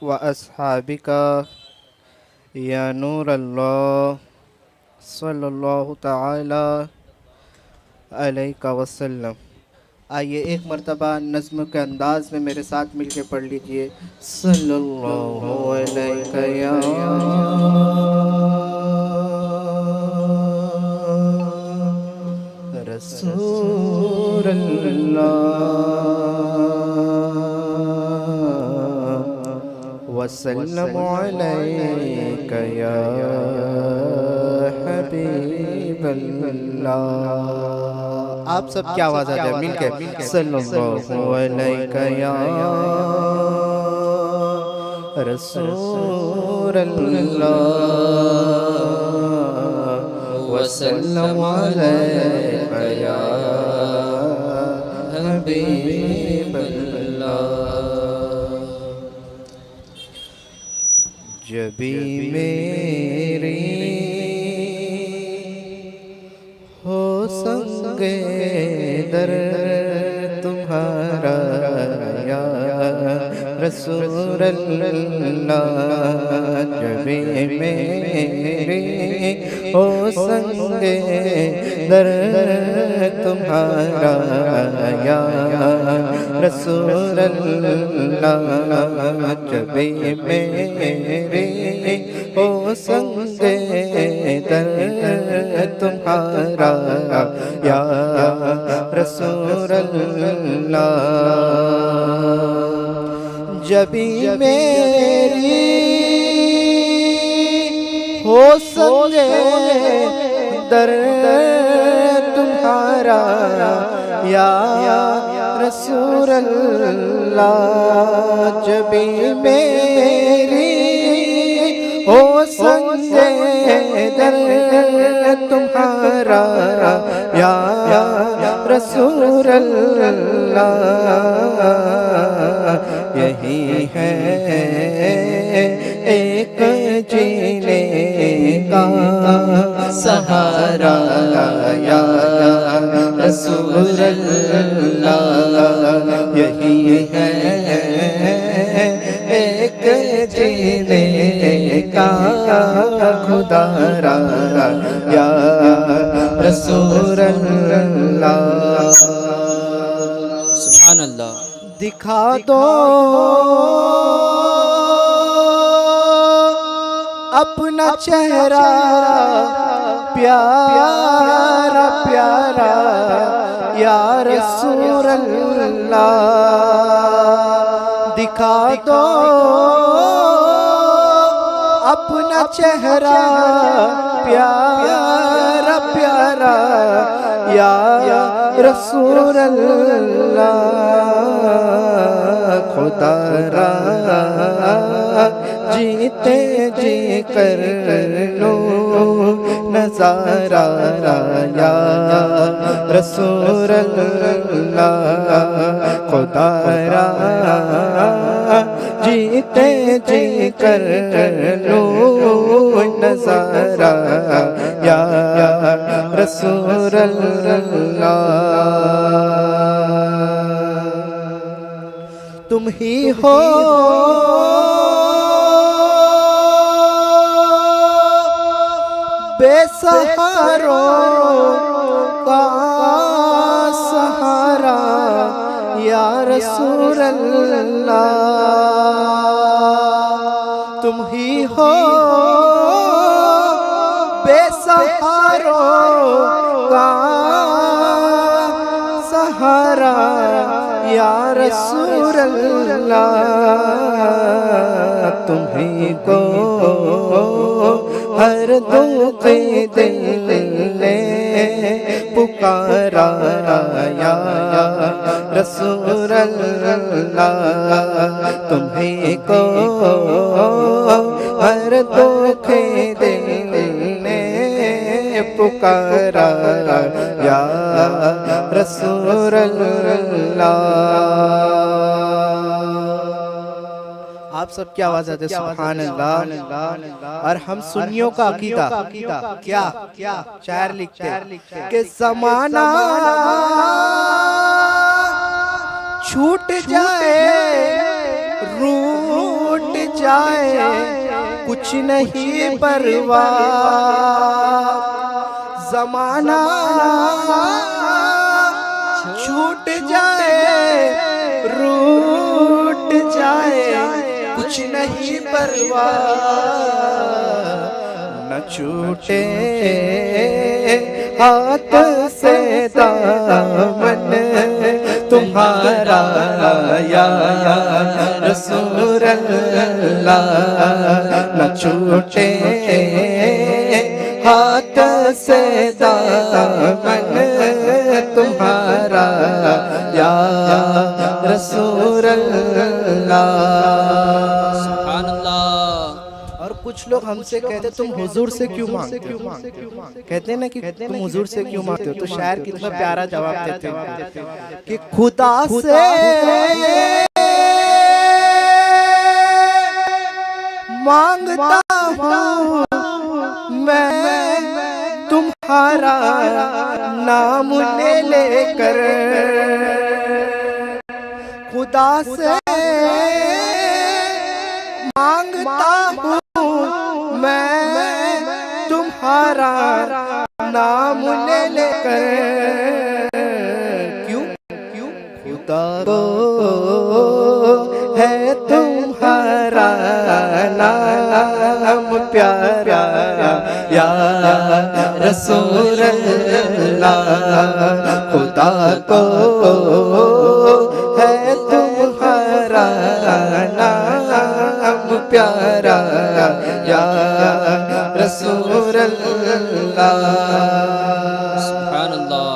وأصحابك یا نور اللہ صلی اللہ تعالی علیہ وسلم۔ آئیے ایک مرتبہ نظم کے انداز میں میرے ساتھ مل کے پڑھ لیجئے۔ صلی اللہ علیہ یا رسول اللہ وسلم علیک یا حبیب اللہ۔ آپ سب کی آواز آ جائے مل کے، صلی اللہ علیہ یا رسول اللہ وسلم علیک یا حبیب اللہ۔ جبھی میری ہو سنگ در تمہارا یا رسول اللہ، جبھی میری ہو سنگ در تمہارا یا رسول اللہ، جبھی میری ہو سنگ در تمہارا یا رسول اللہ، جبھی میری ہو سنگ در تمہارا یا رسول اللہ، جبھی میری ہو سنگ در تمہارا یا رسول اللہ، یہی ہے ایک جینے کا سہارا یا رسول اللہ، یہی ہے ایک جینے کا خدا را یا رسول اللہ۔ سبحان اللہ۔ دکھا دو اپنا چہرہ پیارا پیارا یا رسول اللہ، دکھا دو اپنا چہرہ پیارا پیارا یا رسول اللہ، خدا را جیتے جی کر لو نظارہ یا رسول اللہ، خدا را جیتے جی کر لو نظارہ یا رسول اللہ، تم ہی ہو بے سہاروں کا سہارا یا رسول اللہ، تم ہی ہو بے سہاروں کا سہارا یا رسول اللہ، تمہیں کو ہر دکھ دل نے پکارا یا رسول اللہ، تمہیں کو ہر دکھ دل نے پکارا یا رسول اللہ۔ آپ سب کی آواز آتے سبحان اللہ۔ اور ہم سنیوں کا عقیدہ کیا شاعر لکھتے کہ زمانہ چھوٹ جائے روٹ جائے کچھ نہیں پرواہ، زمانہ چھوٹ جائے روٹ جائے کچھ نہیں پرواہ، نہ چھوٹے ہاتھ سے دامن تمہارا یا رسول اللہ، نہ چھوٹے ہاتھ سے دامن تمہارا یا رسول اللہ۔ سبحان اللہ۔ اور کچھ لوگ ہم سے کہتے تم حضور سے کیوں مانگتے ہو، کہتے ہیں نا کہ تم حضور سے کیوں مانگتے ہو، تو شاعر کتنا پیارا جواب دیتے ہیں کہ خدا سے مانگتا ہوں میں تمہارا نام لے لے کر، خدا سے مانگتا ہوں میں تمہارا نام لے لے کر، کیوں خدا کو ہے تمہارا نام پیارا یا رسول اللہ، خدا کو ہے تمہارا نام پیارا یا رسول اللہ۔ سبحان اللہ۔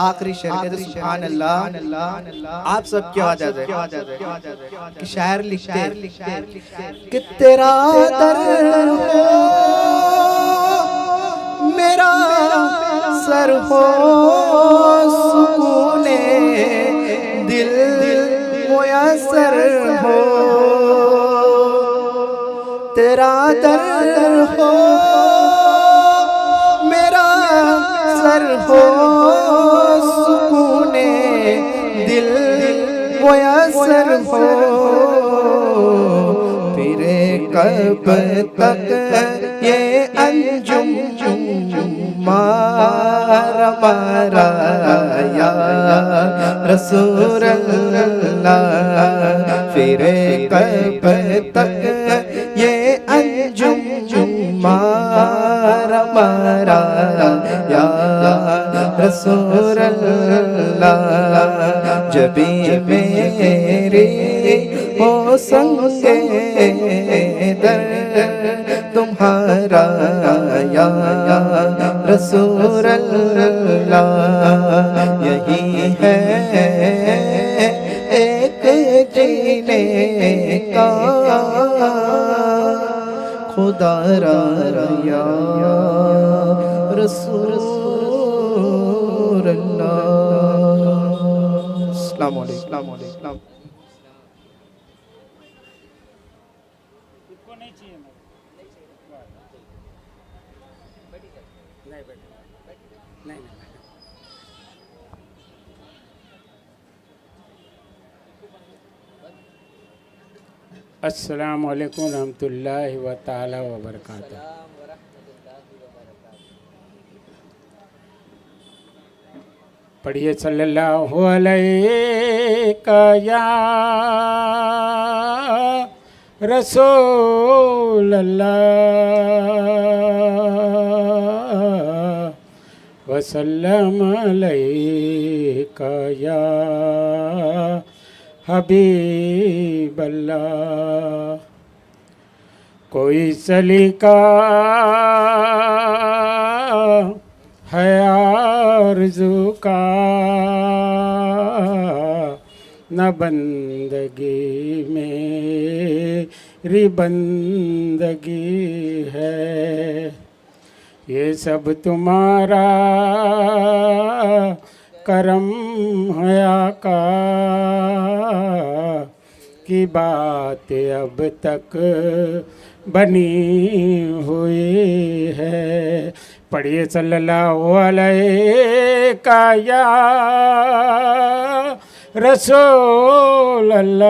آخری شعر کہتے ہیں سبحان اللہ۔ آپ سب کی آواز ہے کہ شاعر لکھتے کہ تیرا در ہو میرا سر ہو، سکون دل میسر ہو، تیرا در ہو میرا سر ہو، سکون دل میسر ہو، پھر کب تک یہ انجم مارا یا رسول اللہ، پھر کب تک یہ انجم مارا یا رسول اللہ، جبھی میری ہو سنگ در تمہارا یا رسول اللہ، یہی ہے ایک جینے کا خدا را یا رسول اللہ۔ السلام علیکم۔ السلام علیکم ورحمۃ اللہ و تعالی وبرکاتہ۔ پڑھیے صلی اللہ علیہ یا رسول اللہ، وسلم علیہ یا حبیب اللہ۔ کوئی سلیقہ ہے آرزو کا، نہ بندگی میری بندگی ہے، یہ سب تمہارا کرم ہے آقا کی بات اب تک بنی ہوئی ہے۔ پڑھیے صلی اللہ علیہ یا رسول اللہ،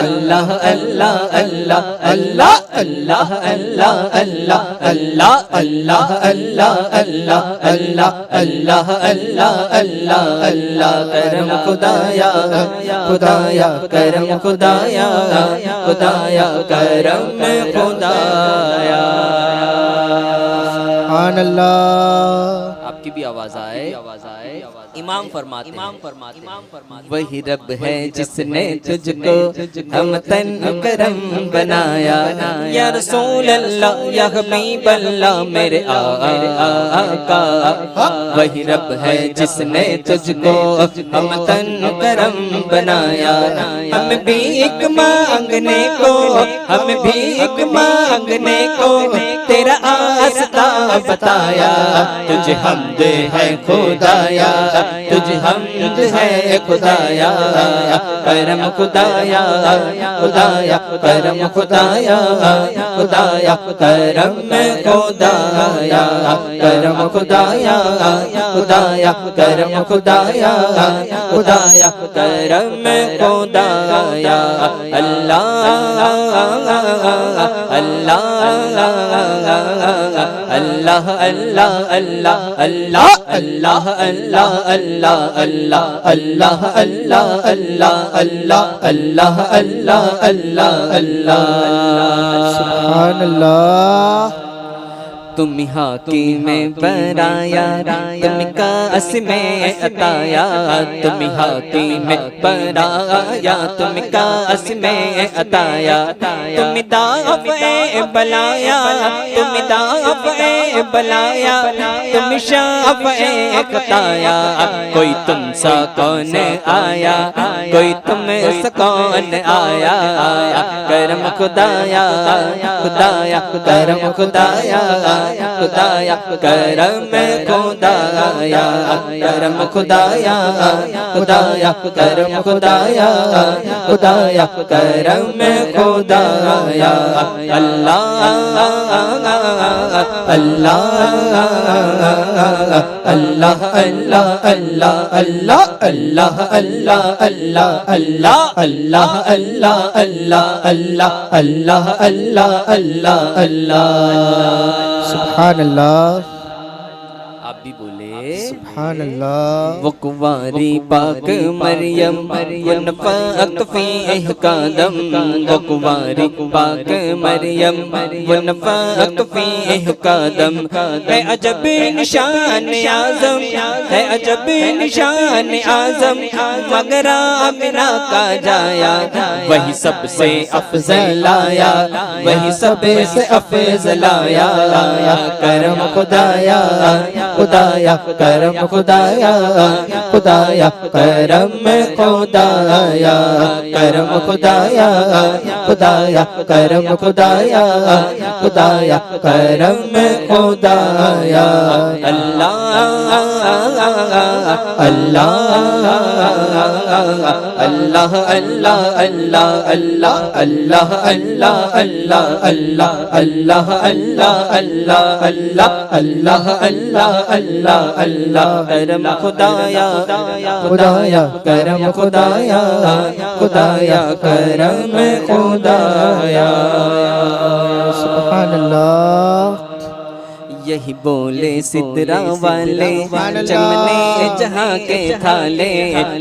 اللہ اللہ اللہ اللہ اللہ اللہ اللہ اللہ اللہ اللہ اللہ اللہ اللہ اللہ اللہ اللہ کرم خدایا خدایا کرم خدایا خدایا کرم خدایا. سبحان اللہ. آپ کی بھی آواز آئے. امام فرماتے وہی رب ہے جس نے تجھ کو ہم تن کرم بنایا. یا رسول اللہ یا حبیب اللہ میرے آقا. وہی رب ہے جس نے تجھ کو ہم تن کرم بنایا. ہم بھی ایک مانگنے کو ہم بھی ایک مانگنے کو تیرا آستا بتایا. تجھے حمد ہے خدایا تجھے حمد ہے خدایا. کرم خدایا خدایا کرم خدایا خدایا کرم خدایا کرم خدایا خدایا کرم خدایا خدایا کرم خدایا. اللہ اللہ اللہ اللہ اللہ اللہ اللہ اللہ اللہ اللہ اللہ اللہ اللہ اللہ اللہ اللہ اللہ اللہ. سبحان اللہ. تم حاکم برایا تم کاس میں عطایا. تم حاکم برایا تم کاس میں عطایا. تم دافع بلایا تم دافع بلایا تم شافع خطایا. کوئی تم سا کون آیا کوئی تم سا کون آیا. کرم خدایا خدایا کرم خدایا خدایا کرم خدایا کرم خدایا خدایا کرم خدایا خدایا کرم خدایا. اللہ اللہ اللہ اللہ اللہ اللہ اللہ اللہ اللہ اللہ اللہ اللہ اللہ اللہ اللہ اللہ اللہ اللہ. سبحان اللہ. آپ بھی بولے سبحان اللہ. وہ کنواری پاک مریم ونفعت فی قدم. وہ کنواری پاک مریم ونفعت فی قدم. ہے عجب نشان اعظم ہے عجب نشان اعظم مگر آمنہ کا جایا. وہی سب سے افضل لایا وہی سب سے افضل لایا. کرم خدایا خدایا کرم خدایا خدایا کرم خدایا کرم خدایا خدایا کرم خدایا خدایا کرم خدایا. اللہ اللہ اللہ اللہ اللہ اللہ اللہ اللہ اللہ اللہ اللہ اللہ اللہ اللہ اللہ اللہ اللہ اللہ. کرم خدایا خدایا کرم خدایا خدایا کرم خدایا. سبحان اللہ. یہی بولے سدرا والے چمنے جہاں کے تھالے.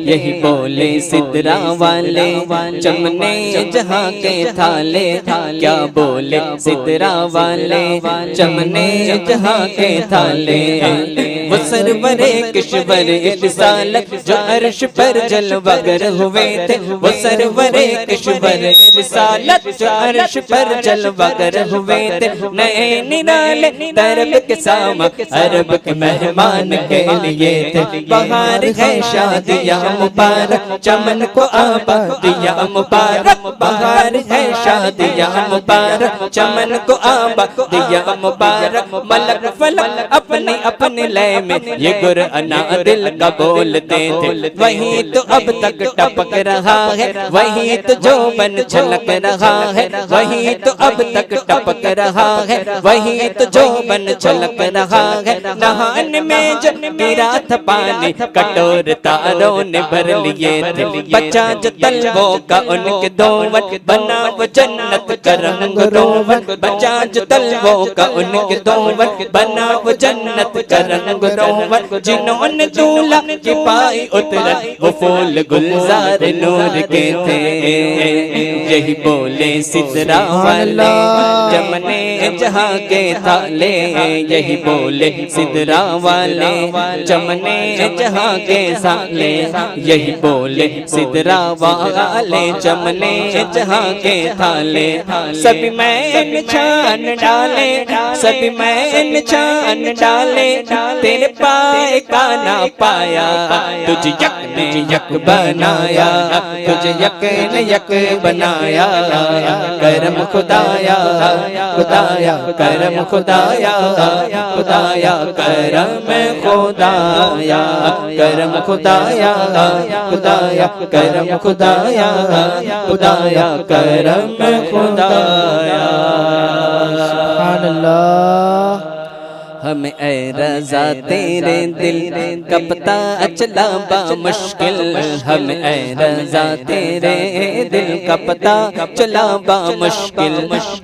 یہی بولے سدرا والے چمنے جہاں کے تھالے. کیا بولے سدرا والے چمنے جہاں کے تھالے. وہ سرور کشور رسالت جو عرش پر جلوہ گر ہوئے تھے. وہ سرور کشور رسالت جو عرش پر جلوہ گر ہوئے تھے. نئے نرالے درب کے ساما عرب کے مہمان کے لیے تھے. بہار ہے شادیاں مبارک چمن کو آبادیاں مبارک. بہار ہے شادیاں مبارک چمن کو آبادیاں مبارک. ملک فلک اپنی اپنی لے میں یہ گرانا دل کا بولتے تھے، وہی تو اب تک ٹپک رہا ہے، وہی تو جو بن چھلک رہا ہے، وہی تو اب تک ٹپک رہا ہے، وہی تو جو بن چھلک رہا ہے۔ نہان میں جب گرا تھا پانی کٹور تاروں نے بھر لیے تھے، بچا جو طلبوں کا ان کے دون بنا وہ جنت کا رنگ روغن، بچا جو طلبوں کا ان کے دون بنا وہ جنت کا رنگ روغن۔ جنہوں نے دولہا کی پائی اترن وہ پھول گلزار نور کے تھے، یہی بولے سدرا والے چمنے جہاں کے تھالے، یہی بولے سدرا والے چمنے جہاں کے سالے، یہی بولے سدرا والے چمنے جہاں کے تھالے۔ سبھی میں چھان ڈالے، سبھی میں چھان ڈالے، تیرے پائے کا نہ پایا، تجھ یک نے یک بنایا، تجھ یک نے یک بنایا۔ کرم خدایا خدایا کرم خدایا خدایا کرم خدایا، کرم خدایا خدایا کرم خدایا خدایا کرم خدایا۔ سبحان اللہ۔ ہمیں اے رضا تیرے دل کا پتہ چلا با مشکل، ہمیں اے رضا تیرے دل کا پتہ چلا با مشکل۔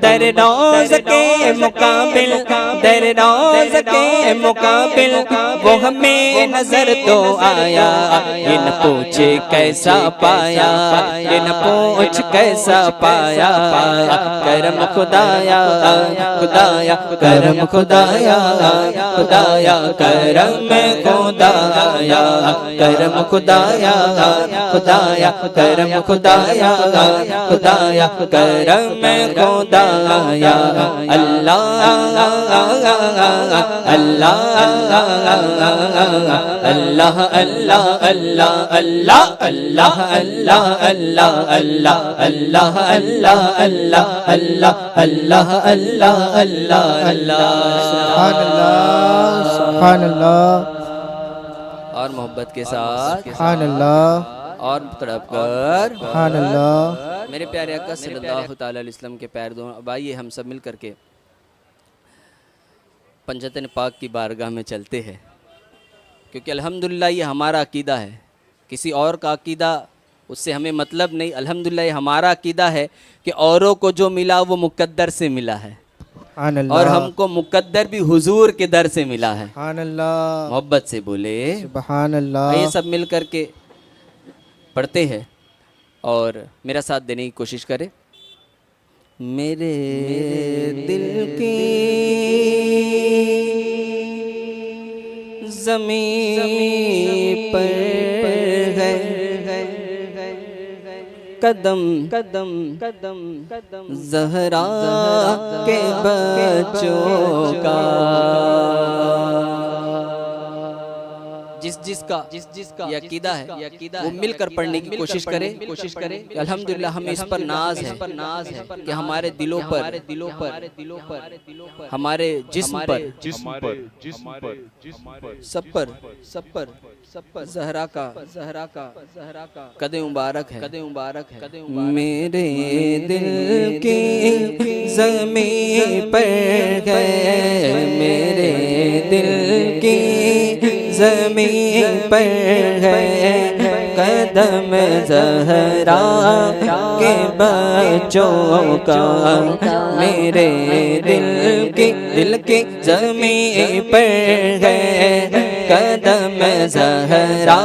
در روز کے مقابل، در روز کے مقابل وہ ہمیں نظر تو آیا، یہ نہ پوچھے کیسا پایا، یہ نہ پوچھ کیسا پایا۔ کرم خدایا خدایا کرم خدایا خدایا کرم خدایا، کرم خدایا خدایا کرم خدایا خدایا کرم خدایا۔ اللہ اللہ اللہ اللہ اللہ اللہ اللہ اللہ اللہ اللہ اللہ اللہ اللہ اللہ اللہ سبحان اللہ سبحان اللہ اور محبت کے ساتھ سبحان اللہ اور تڑپ کر سبحان اللہ۔ میرے پیارے آقا صلی اللہ تعالیٰ علیہ وسلم کے پیر دونوں۔ اب آئیے ہم سب مل کر کے پنجتن پاک کی بارگاہ میں چلتے ہیں، کیونکہ الحمدللہ یہ ہمارا عقیدہ ہے، کسی اور کا عقیدہ اس سے ہمیں مطلب نہیں۔ الحمدللہ یہ ہمارا عقیدہ ہے کہ اوروں کو جو ملا وہ مقدر سے ملا ہے، سبحان اللہ اور ہم کو مقدر بھی حضور کے در سے ملا ہے۔ سبحان اللہ محبت سے بولے سبحان اللہ۔ آئیے سب مل کر کے پڑھتے ہیں اور میرا ساتھ دینے کی کوشش کرے۔ میرے دل کی زمین پر ہے قدم قدم قدم قدم زہرا کے بچوں کا، جس کا یہ عقیدہ ہے وہ مل کر پڑھنے کی کوشش کرے کہ الحمدللہ ہمیں اس پر ناز ہے کہ ہمارے دلوں پر ہمارے جسم پر سب پر زہرا کا قدم مبارک ہے۔ میرے دل کی زمین پر ہے، میرے دل کی زمین پر ہے قدم زہرا کے بچوں کا، میرے دل کی زمین پر ہے قدم زہرا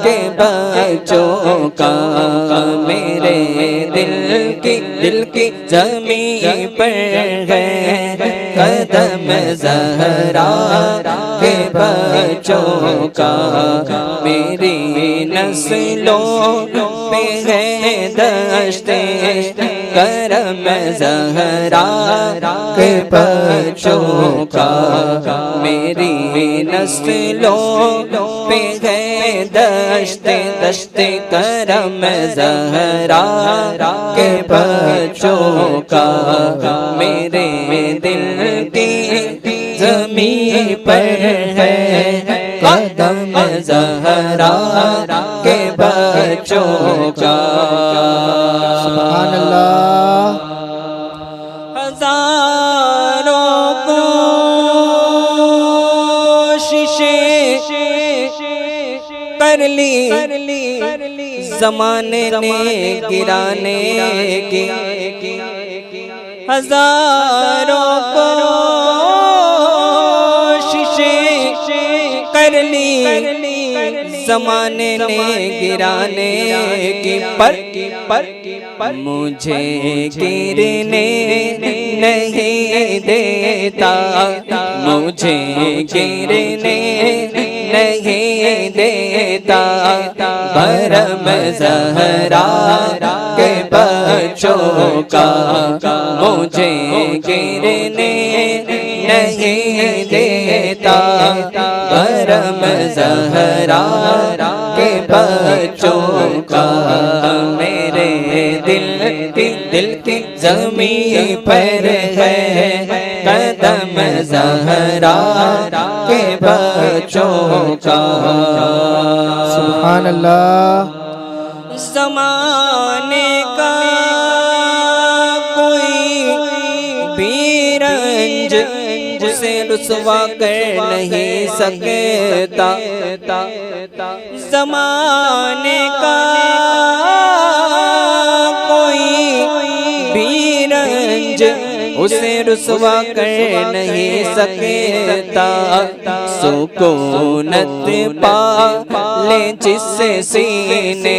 کے بچوں کا، میرے دل کی زمین پر ہے قدم زہرا کے بچوں کا، میری نسلوں پہ ہے دشت کرم زہرا کے بچوں کا، میری نسلوں پہ ہے دشت کرم زہرا کے بچوں کا، میرے دل کی زمین پر ہے قدم زہرا کے بچوں کا سبحان اللہ ہزاروں کوششیں کر لی زمانے نے گرانے کی ہزاروں کوششیں کر لی زمانے نے گرانے کی پر مجھے گرنے نہیں دیتا مجھے گرنے نہیں دیتا برم زہرا کے بچوں کا مجھے گرنے نہیں دیتا برم زہرا کے بچوں کا میرے دل کی زمین پر ہے قدم زہرا کے بچوں کا سبحان اللہ زمانے کا کوئی بھی رنج اسے رسوا کر نہیں سکتا زمانے کا کوئی بھی رنج اسے رسوا کر نہیں سکتا سکونت پا لے جس سے سینے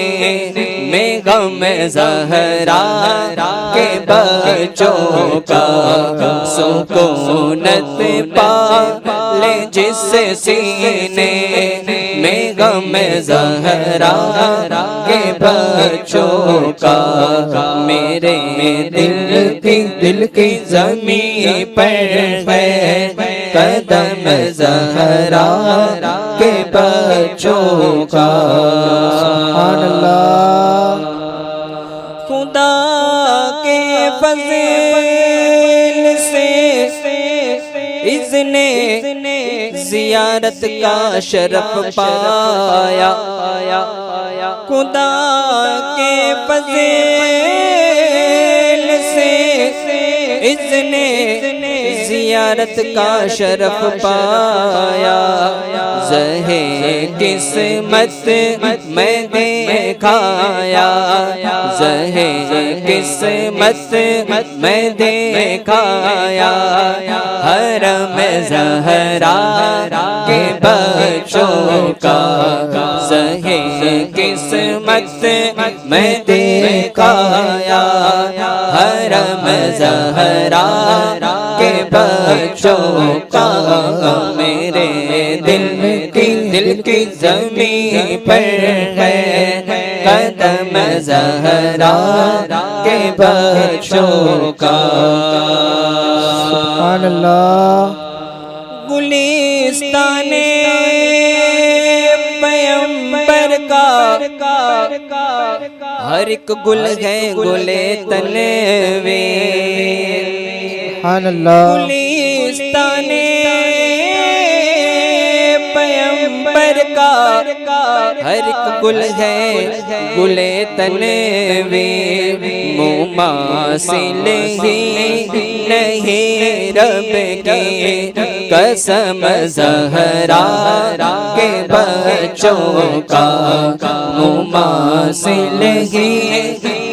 میں غم زہرا کے بچوں کا سکونت پا لے جس سے سینے میں غم زہرا کے بچوں کا میرے دل کی زمین پر ہے قدم زہرا کے بچوں کا سبحان اللہ خدا کے فضل سے اذن زیارت کا شرف پایا خدا کے فضل سے اذن زیارت کا شرف پایا زہے قسمت میں دیکھایا زہے قسمت میں دیکھایا حرم زہرا کے بچوں کا زہے قسمت میں دیکھایا حرم زہرا کے بچوں کا میرے دل کی زمین پر ہے قدم زہرا کے بچوں کا سبحان اللہ گلستان پیغمبر کا ہر ایک گل ہے گلے تنویر سبحان اللہ گلستان پیغمبر کا ہر ایک گل ہے گلے تنویر مماثل ہی نہیں رب کی قسم زہرا کے بچوں کا مماثل ہی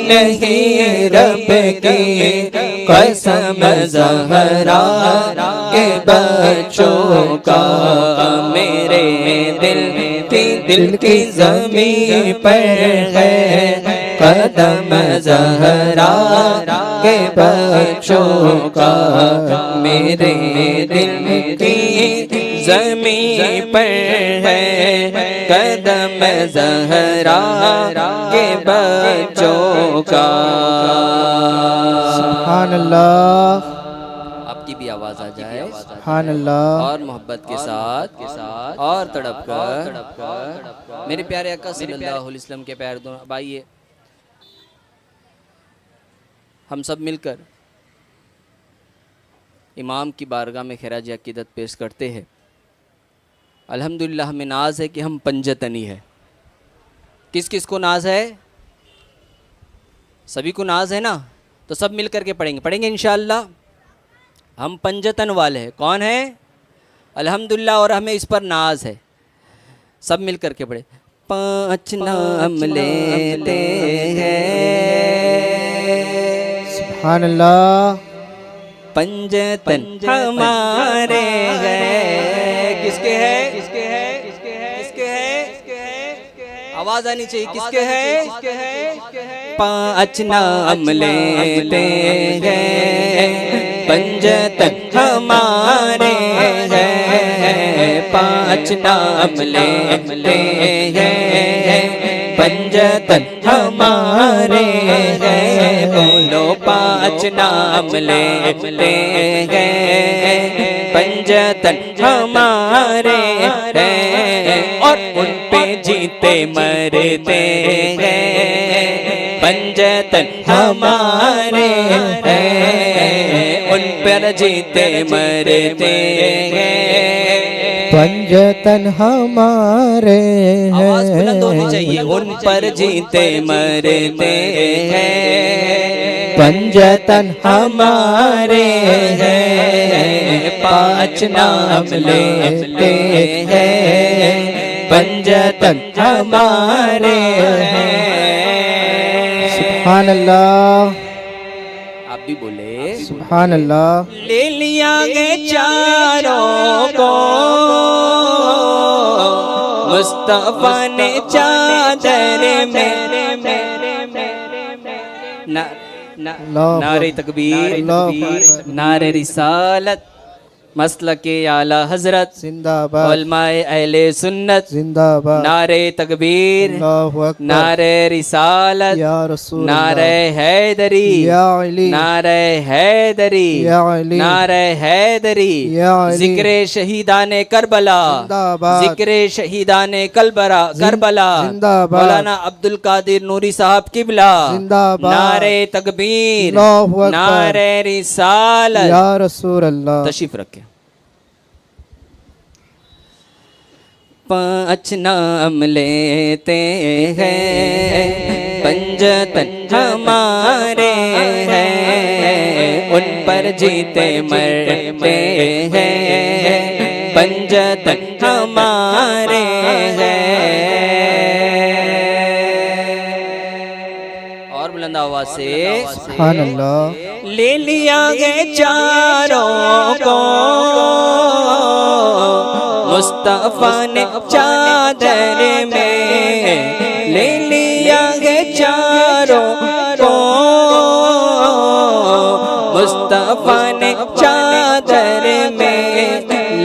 نہیں رب کی قسم زہرا کے بچوں کا میرے دل کی زمین پر ہے قدم زہرا کے بچوں کا میرے دل کی زمین پر ہے قدم زہرا کے بچوں کا سبحان اللہ آپ کی بھی آواز آ جائے سبحان اللہ اور محبت کے ساتھ اور تڑپ کر میرے پیارے آقا صلی اللہ علیہ وسلم کے پیر دو. اب آئیے ہم سب مل کر امام کی بارگاہ میں خراج عقیدت پیش کرتے ہیں۔ الحمدللہ ہمیں ناز ہے کہ ہم پنجتنی ہے۔ کس کس کو ناز ہے؟ سبھی کو ناز ہے نا؟ تو سب مل کر کے پڑھیں گے انشاءاللہ۔ ہم پنجتن والے ہیں، کون ہیں؟ الحمدللہ، اور ہمیں اس پر ناز ہے۔ سب مل کر کے پڑھیں۔ 5 نام لیتے ہیں، سبحان اللہ، پنجتن ہمارے ہیں۔ کس کے ہے؟ کس کے ہے؟ کس کے ہے؟ آواز آنی چاہیے، کس کے ہے؟ 5 نام لیتے ہیں، پنجتن ہمارے ہیں۔ 5 نام لیتے ہیں، پنجتن ہمارے ہیں۔ بولو 5 نام لیتے ہیں، پنجتن ہمارے ہیں، اور ان پہ جیتے مرتے ہیں، پنجتن ہمارے ہیں، ان پر جیتے مرتے ہیں، پنجتن ہمارے ہیں۔ آواز بلند ہونی چاہیے، ان پر جیتے مرتے ہیں، پنجتن ہمارے ہیں۔ 5 نام لیتے ہیں، پنجتن ہمارے ہیں۔ سبحان اللہ، آپ بھی بولے سبحان اللہ۔ لے لیا گے چاروں کو مصطفیٰ نے چادر میں، نعرہ تکبیر، نعرہ رسالت، مسلک اعلیٰ حضرت، زندہ باد، علماء اہل سنت، زندہ باد، نعرہ تکبیر، اللہ اکبر، نعرہ رسالت، یا رسول نعرہ اللہ، حیدری، یا علی، نعرہ حیدری، یا علی، نعرہ حیدری، یا علی، ذکر شہیدان کربلا، زندہ باد، ذکر شہیدان کربلا، زندہ باد، مولانا عبد القادر نوری صاحب قبلہ، زندہ باد، نعرہ تکبیر، اللہ اکبر، نعرہ رسالت۔ یا رسول اللہ۔ تشریف رکھیں۔ 5 نام لیتے ہیں، پنجتن ہمارے ہیں، ان پر جیتے مرتے ہیں، پنجتن ہمارے ہیں۔ اور بلند آواز سے سبحان اللہ۔ لے لیا گے چاروں کو مصطفیٰ نے چادر میں، لے لیا گے چاروں کو مصطفیٰ نے چادر میں،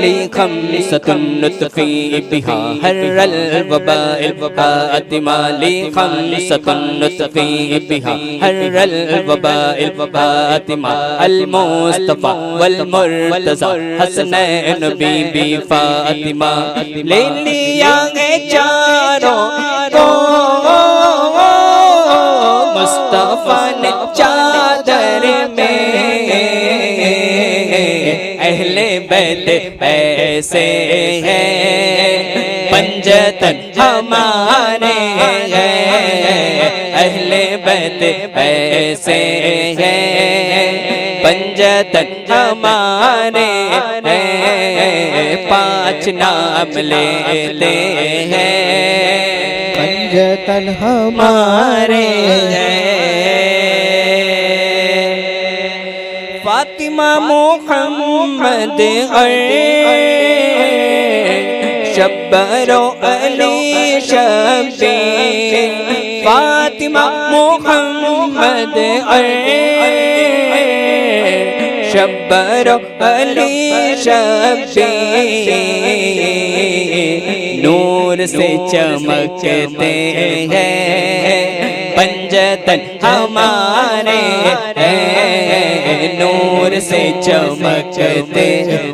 لی خمسة نطفی بہا حر الوباء الفاتمہ، لی خمسة نطفی بہا حر الوباء الفاتمہ، المصطفیٰ والمرتضی حسنین بی بی فاطمہ، لے لیا گے چاروں کو مصطفیٰ نے چادر میں، اہل بیت ایسے ہیں، پنجتن ہمارے ہیں، اہل بیت ایسے ہیں، پنجتن ہمارے ہیں، 5 نام لیتے ہیں، پنجتن ہمارے ہیں۔ فاطمہ محمد شبر و علی شبیر، فاطمہ محمد شبر و علی شبیر، نور سے چمکتے ہیں، پنجتن ہمارے ہیں، نور سے چمکتے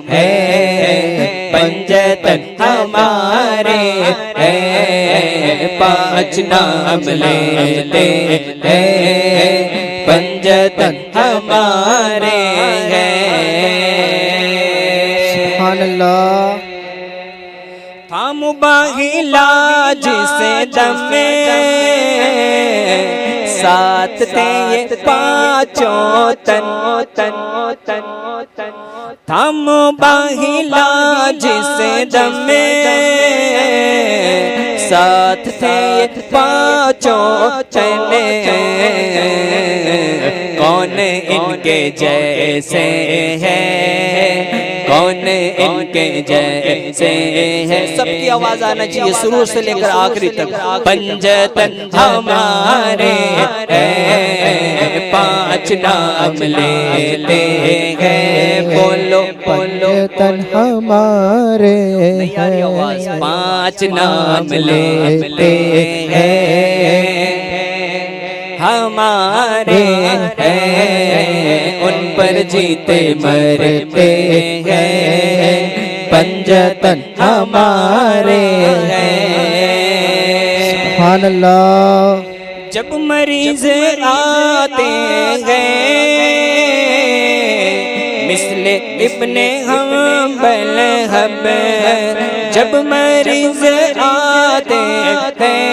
ہیں، پنجتن ہمارے ہیں، 5 نام لیتے ہیں، پنجتن ہمارے ہیں۔ اللہ تھا مباہلا جسے دم ساتھ تھے یہ پانچوں تن تھا مباہلا جسے دم ساتھ تھے یہ پانچوں تن کون ان کے جیسے ہے کون ان کے جیسے ہے سب کی آواز آنا چاہیے شروع سے لے کر آخری تک پنجتن ہمارے پانچ نام لیتے ہیں بولو پنجتن ہمارے پانچ نام لیتے ہیں ہمارے ہیں ان پر جیتے مرتے ہیں پنجتن ہمارے ہیں سبحان اللہ جب مریض آتے ہیں مثل ابن حنبل ہم جب مریض آتے ہیں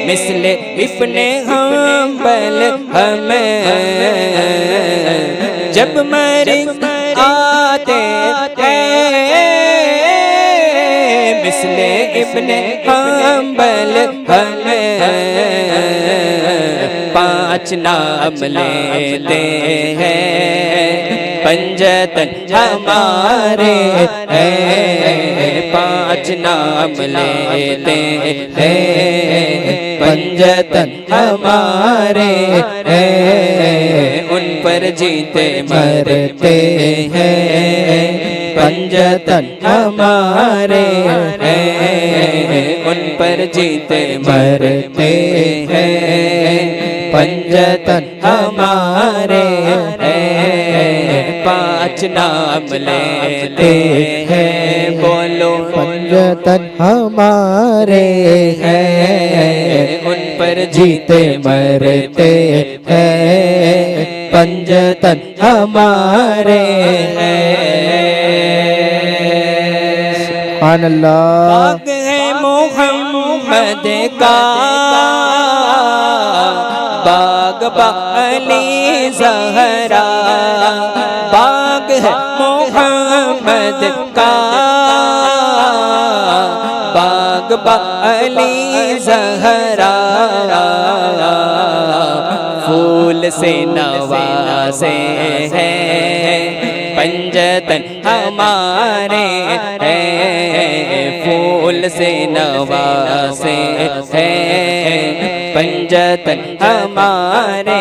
مثل ابن حنبل ہم جب مریض آتے ہیں مثل ابن حنبل ہم پانچ نام لیتے ہیں پنجتن ہمارے ہیں پانچ نام لیتے ہیں پنجتن ہمارے ہیں ان پر جیتے مرتے ہیں پنجتن ہمارے ہیں ان پر جیتے مرتے ہیں پنجتن ہمارے ہیں پانچ نام لیتے ہیں بولو پنجتن ہمارے ہیں ان پر جیتے مرتے ہیں پنجتن ہمارے سبحان اللہ باغ ہے محمد کا باغ علی زہرا باغ ہے محمد کا باغ علی زہرا پھول سے نوازے ہیں پنجتن ہمارے ہیں پھول سے نوازے ہیں پنجتن ہمارے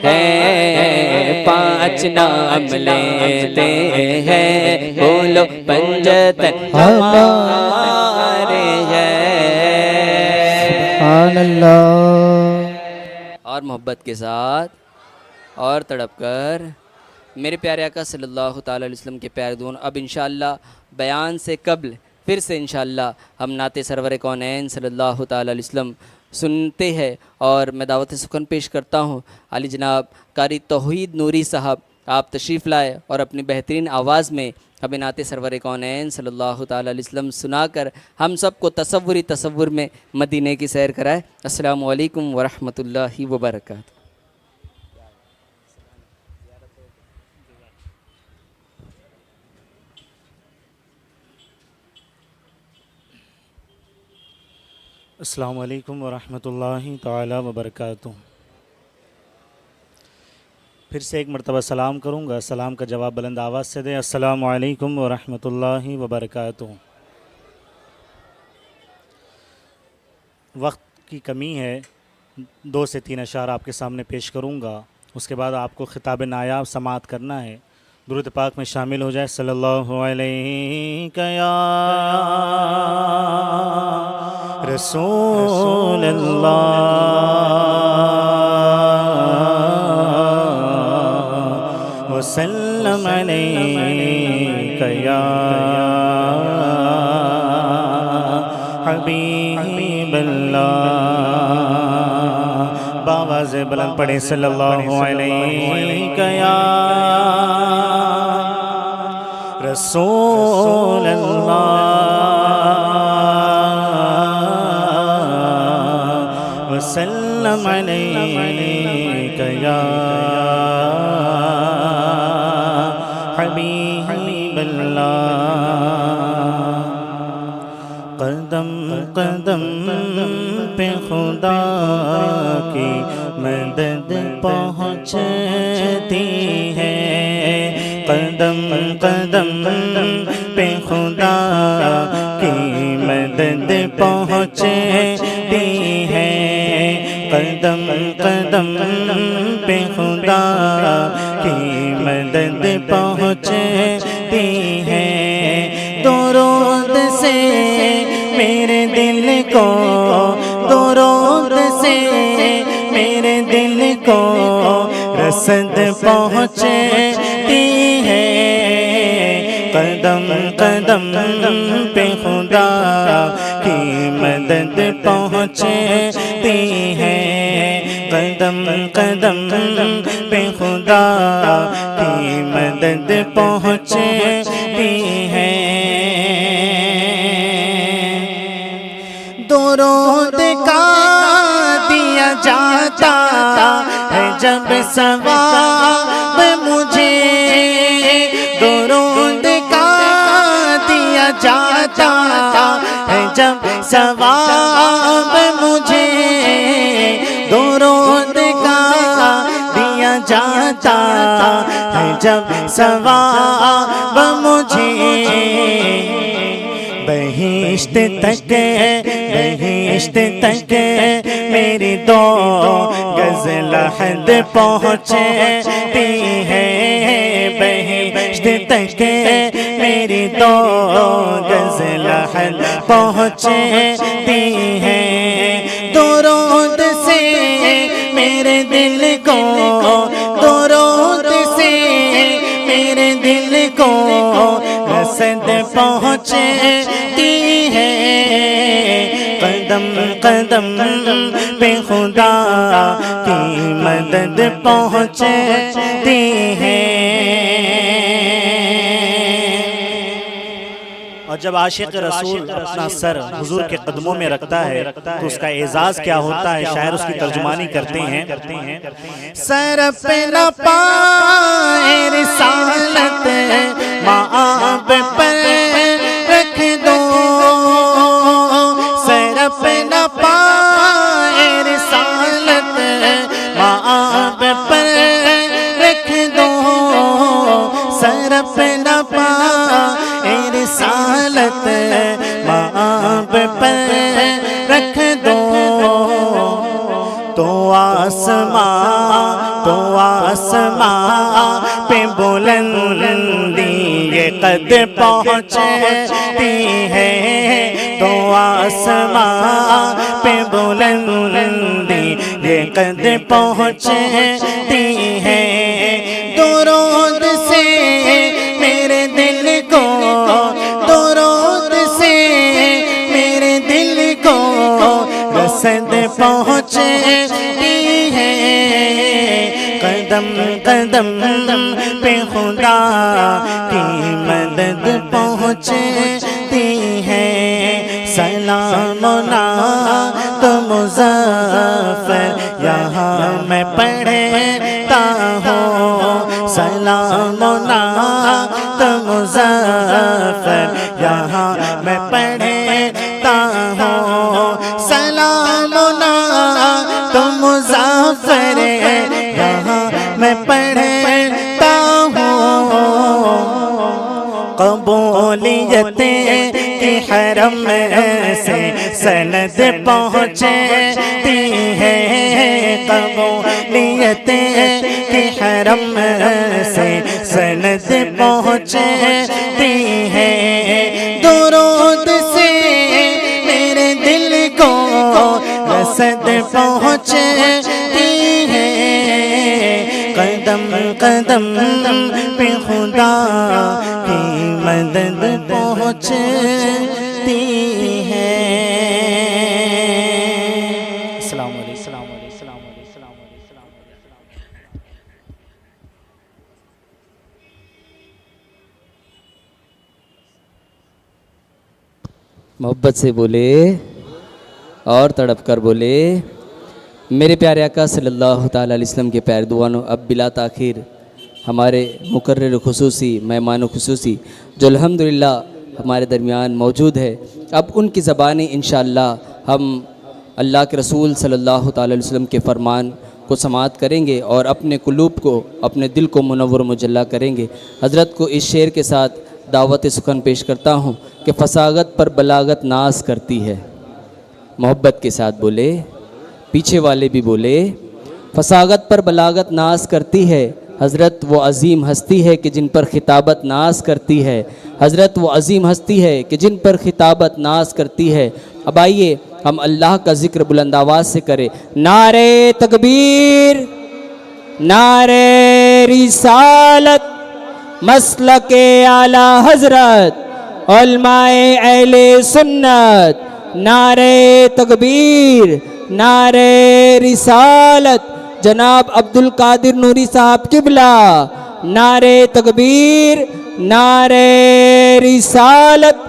ہیں پانچ نام لیتے ہیں بولو پنجتن ہمارے ہیں سبحان اللہ اور محبت کے ساتھ اور تڑپ کر میرے پیارے آقا صلی اللہ تعالیٰ علیہ وسلم کے پیارے دون اب انشاءاللہ بیان سے قبل پھر سے انشاءاللہ ہم نعت سرور کونین صلی اللہ تعالیٰ علیہ وسلم سنتے ہیں اور میں دعوت سخن پیش کرتا ہوں علی جناب قاری توحید نوری صاحب آپ تشریف لائے اور اپنی بہترین آواز میں ہمیں نعت سرور کونین صلی اللہ تعالیٰ علیہ وسلم سنا کر ہم سب کو تصور میں مدینے کی سیر کرائے السلام علیکم ورحمۃ اللہ وبرکاتہ السلام علیکم ورحمۃ اللہ تعالی وبرکاتہ پھر سے ایک مرتبہ سلام کروں گا سلام کا جواب بلند آواز سے دیں السلام علیکم ورحمۃ اللہ وبرکاتہ وقت کی کمی ہے 2 سے 3 اشعار آپ کے سامنے پیش کروں گا اس کے بعد آپ کو خطاب نایاب سماعت کرنا ہے درود پاک میں شامل ہو جائے صلی اللہ علیہ یا رسول اللہ وسلم علیک یا حبیب اللہ باواز بلند پڑھے صلی اللہ علیہ یا رسول اللہ وسلم علیک یا حبیب اللہ قدم قدم پہ خدا کی مدد پہنچتی ہے قدم قدم پہ خدا کی مدد پہنچتی ہے قدم قدم پہ خدا کی مدد پہنچتی ہے درود سے میرے دل کو درود سے میرے دل کو رسد پہنچتی ہے قدم قدم پہ خدا کی مدد پہنچتی ہے قدم قدم پہ خدا کی مدد پہنچتی ہے درود کا دیا جاتا ہے جب ثواب مجھے درود کا دیا جاتا ہے جب ثواب مجھے درود کا دیا جاتا ہے جب ثواب مجھے بہشت تک بہشت تک میری دو گز لحد پہنچتی ہے بہشت تک میری دو گز لحد پہنچتی ہے درود سے میرے دل کو درود سے میرے دل کو رسد پہنچتی ہے قدم قدم پہ خدا کی مدد پہنچتی ہے اور جب عاشق رسول اپنا سر حضور کے قدموں میں رکھتا ہے تو اس کا اعزاز کیا ہوتا ہے شاعر اس کی ترجمانی کرتے ہیں سر پہ نہ پائے رسالت مآب پر رکھ دو سر پہ نہ پائے رسالت مآب پر رکھ دو سر پہ نہ پائے رسالت مآب پر رکھ دو تو آسمان پہ بلندی یہ قد پہنچتی ہے تو آسمان پہ بلندی یہ قد پہنچتی ہے درود سے میرے دل کو درود سے میرے دل کو رسد پہنچتی ہے قدم قدم پہ خدا کی مدد پہنچتی ہے سلام نعت مظفر یہاں میں پڑھتا ہوں سلام نعت مظفر یہاں میں پڑھتا ہوں سلام نعت مظفر یہاں میں پڑھتا ہوں قبولیت کی حرم سے سند پہنچتی ہے قبولیت کی حرم سے سند پہنچتی ہے درود سے میرے دل کو رسد پہنچتی ہے قدم قدم پہ خدا کی مدد پہنچتی ہے السلام علیکم السلام علیکم السلام علیکم السلام علیکم محبت سے بولے اور تڑپ کر بولے میرے پیارے آقا صلی اللہ تعالیٰ علیہ وسلم کے پیر دوانوں. اب بلا تاخیر ہمارے مقرر خصوصی مہمان خصوصی جو الحمدللہ ہمارے درمیان موجود ہے، اب ان کی زبانیں انشاءاللہ ہم اللہ کے رسول صلی اللہ تعالیٰ علیہ وسلم کے فرمان کو سماعت کریں گے اور اپنے قلوب کو، اپنے دل کو منور و مجلہ کریں گے. حضرت کو اس شعر کے ساتھ دعوت سخن پیش کرتا ہوں کہ فصاغت پر بلاغت ناز کرتی ہے. محبت کے ساتھ بولے، پیچھے والے بھی بولے. فصاغت پر بلاغت ناز کرتی ہے، حضرت وہ عظیم ہستی ہے کہ جن پر خطابت ناز کرتی ہے. حضرت وہ عظیم ہستی ہے کہ جن پر خطابت ناز کرتی ہے. اب آئیے ہم اللہ کا ذکر بلند آواز سے کریں. نعرے تکبیر، نعرے رسالت، مسلک اعلی حضرت علماء اہل سنت. نعرے تکبیر، نعرے رسالت، جناب عبد القادر نوری صاحب قبلہ. نعرے تکبیر، نعرے رسالت.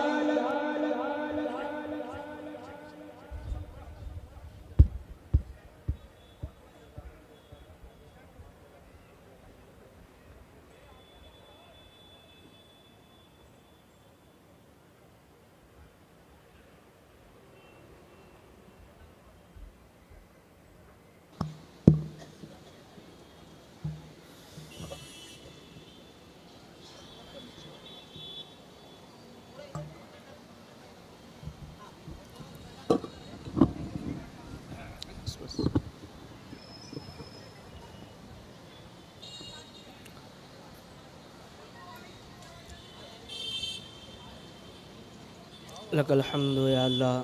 لک الحمد یا اللہ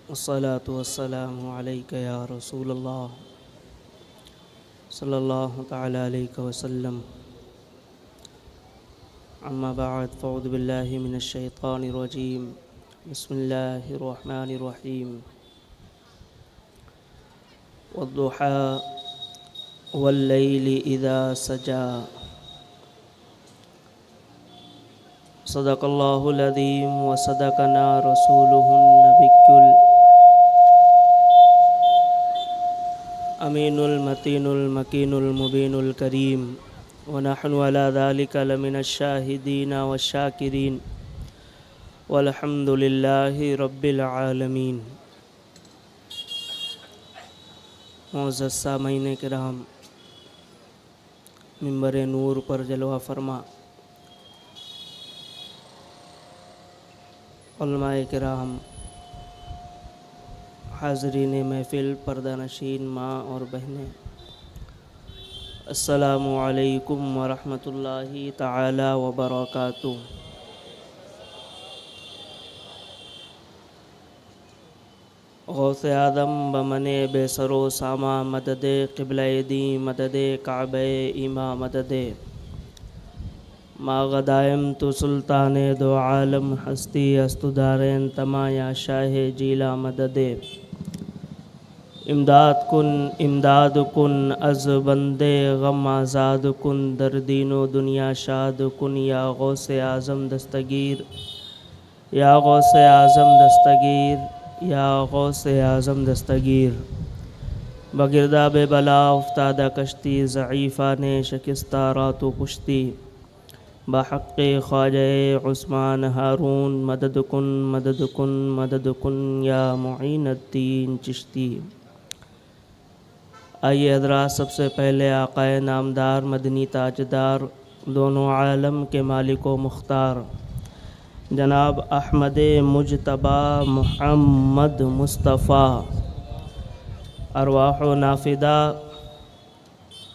والصلاة والسلام علیک یا رسول اللہ صلی اللہ تعالی علیہ وسلم. اما بعد فاعوذ باللہ من الشیطان الرجیم. بسم اللہ الرحمن الرحیم. والضحى واللیل اذا سجا. صدق اللہ العظیم وصدقنا رسولہ النبی الامین المتین المکین المبین الکریم. ونحن على ذلك لمن الشاہدین والشاکرین والحمد للہ رب العالمین. معزز سامعین کرام، منبر نور پر جلوہ فرما علماء کرام، حاضرین محفل، پردہ نشین ماں اور بہنیں، السلام علیکم ورحمۃ اللہ تعالی وبرکاتہ. غوث اعظم بمن بے سرو ساما مدد قبلہ دی مدد کعبہ ایما مدد. ما غدائم تو سلطان دو عالم ہستی است دارین تما یا شاہ جیلا مدد. امداد کن از بندے غم آزاد کن در دین و دنیا شاد کن یا غوث اعظم دستگیر، یا غوث اعظم دستگیر، یا غوث اعظم دستگیر. بگرداب بلا افتادہ کشتی ضعیفہ نے شکستہ رات و پشتی. بحق خواجہ عثمان ہارون مدد کن مدد کن مدد کن یا معین الدین چشتی. آئیے حضرات، سب سے پہلے آقا نامدار مدنی تاجدار دونوں عالم کے مالک و مختار جناب احمد مجتبی محمد مصطفیٰ ارواح و نافدہ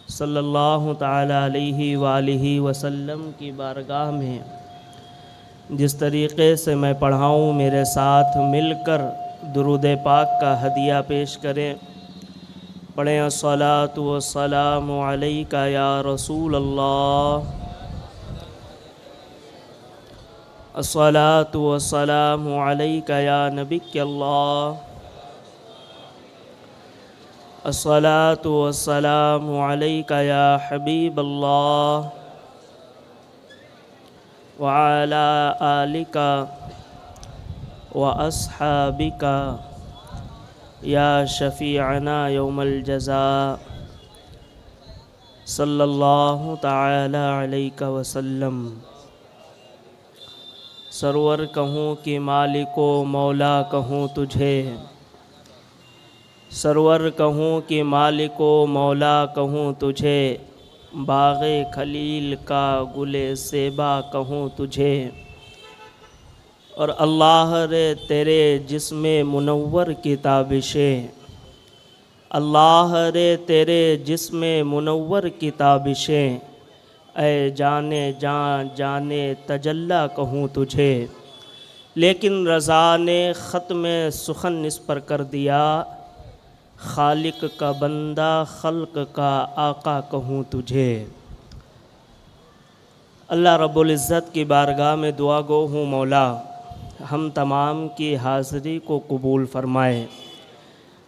صلی اللہ تعالی علیہ وآلہ وسلم کی بارگاہ میں جس طریقے سے میں پڑھاؤں، میرے ساتھ مل کر درود پاک کا ہدیہ پیش کریں. پڑھیں الصلاۃ والسلام علیک یا رسول اللہ، الصلاۃ والسلام علیک یا نبی اللہ، الصلاۃ والسلام علیک یا حبیب اللہ وعلی آلک وأصحابك يا شفيعنا يوم الجزاء صلی اللہ تعالی علیہ وسلم۔ سرور کہوں کہ مالک و مولا کہوں تجھے، سرور کہوں کہ مالک و مولا کہوں تجھے، باغ خلیل کا گل زیبا کہوں تجھے، اور اللہ رے تیرے جسم منور کی تابشیں، اللہ رے تیرے جسم منور کی تابشیں، اے جانے جان جانے تجلی کہوں تجھے، لیکن رضا نے ختم سخن اس پر کر دیا، خالق کا بندہ خلق کا آقا کہوں تجھے۔ اللہ رب العزت کی بارگاہ میں دعا گو ہوں مولا ہم تمام کی حاضری کو قبول فرمائے۔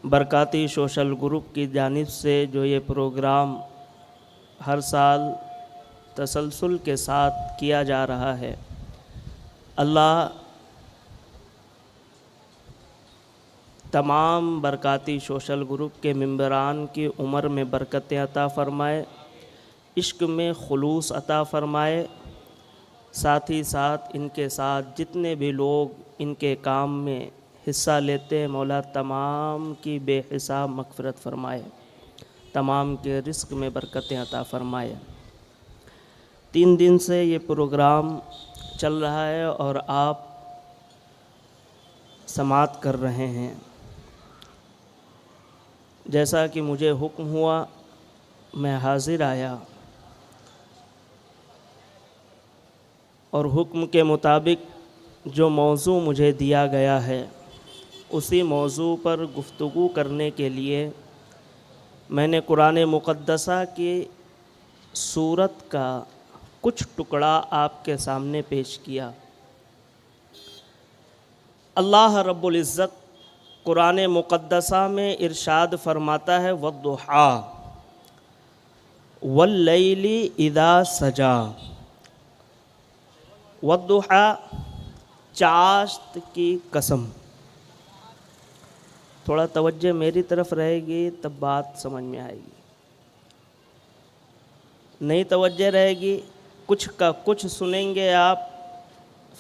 برکاتی سوشل گروپ کی جانب سے جو یہ پروگرام ہر سال تسلسل کے ساتھ کیا جا رہا ہے، اللہ تمام برکاتی سوشل گروپ کے ممبران کی عمر میں برکتیں عطا فرمائے، عشق میں خلوص عطا فرمائے، ساتھ ہی ساتھ ان کے ساتھ جتنے بھی لوگ ان کے کام میں حصہ لیتے ہیں، مولا تمام کی بے حساب مغفرت فرمائے، تمام کے رزق میں برکتیں عطا فرمائے۔ 3 دن سے یہ پروگرام چل رہا ہے اور آپ سماعت کر رہے ہیں۔ جیسا کہ مجھے حکم ہوا میں حاضر آیا اور حکم کے مطابق جو موضوع مجھے دیا گیا ہے اسی موضوع پر گفتگو کرنے کے لیے میں نے قرآن مقدسہ کی سورت کا کچھ ٹکڑا آپ کے سامنے پیش کیا۔ اللہ رب العزت قرآن مقدسہ میں ارشاد فرماتا ہے وَالضُّحَىٰ وَاللَّيْلِ اِذَا سَجَا۔ وَالضُّحَىٰ چاشت کی قسم۔ تھوڑا توجہ میری طرف رہے گی تب بات سمجھ میں آئے گی، نہیں توجہ رہے گی کچھ کا کچھ سنیں گے آپ،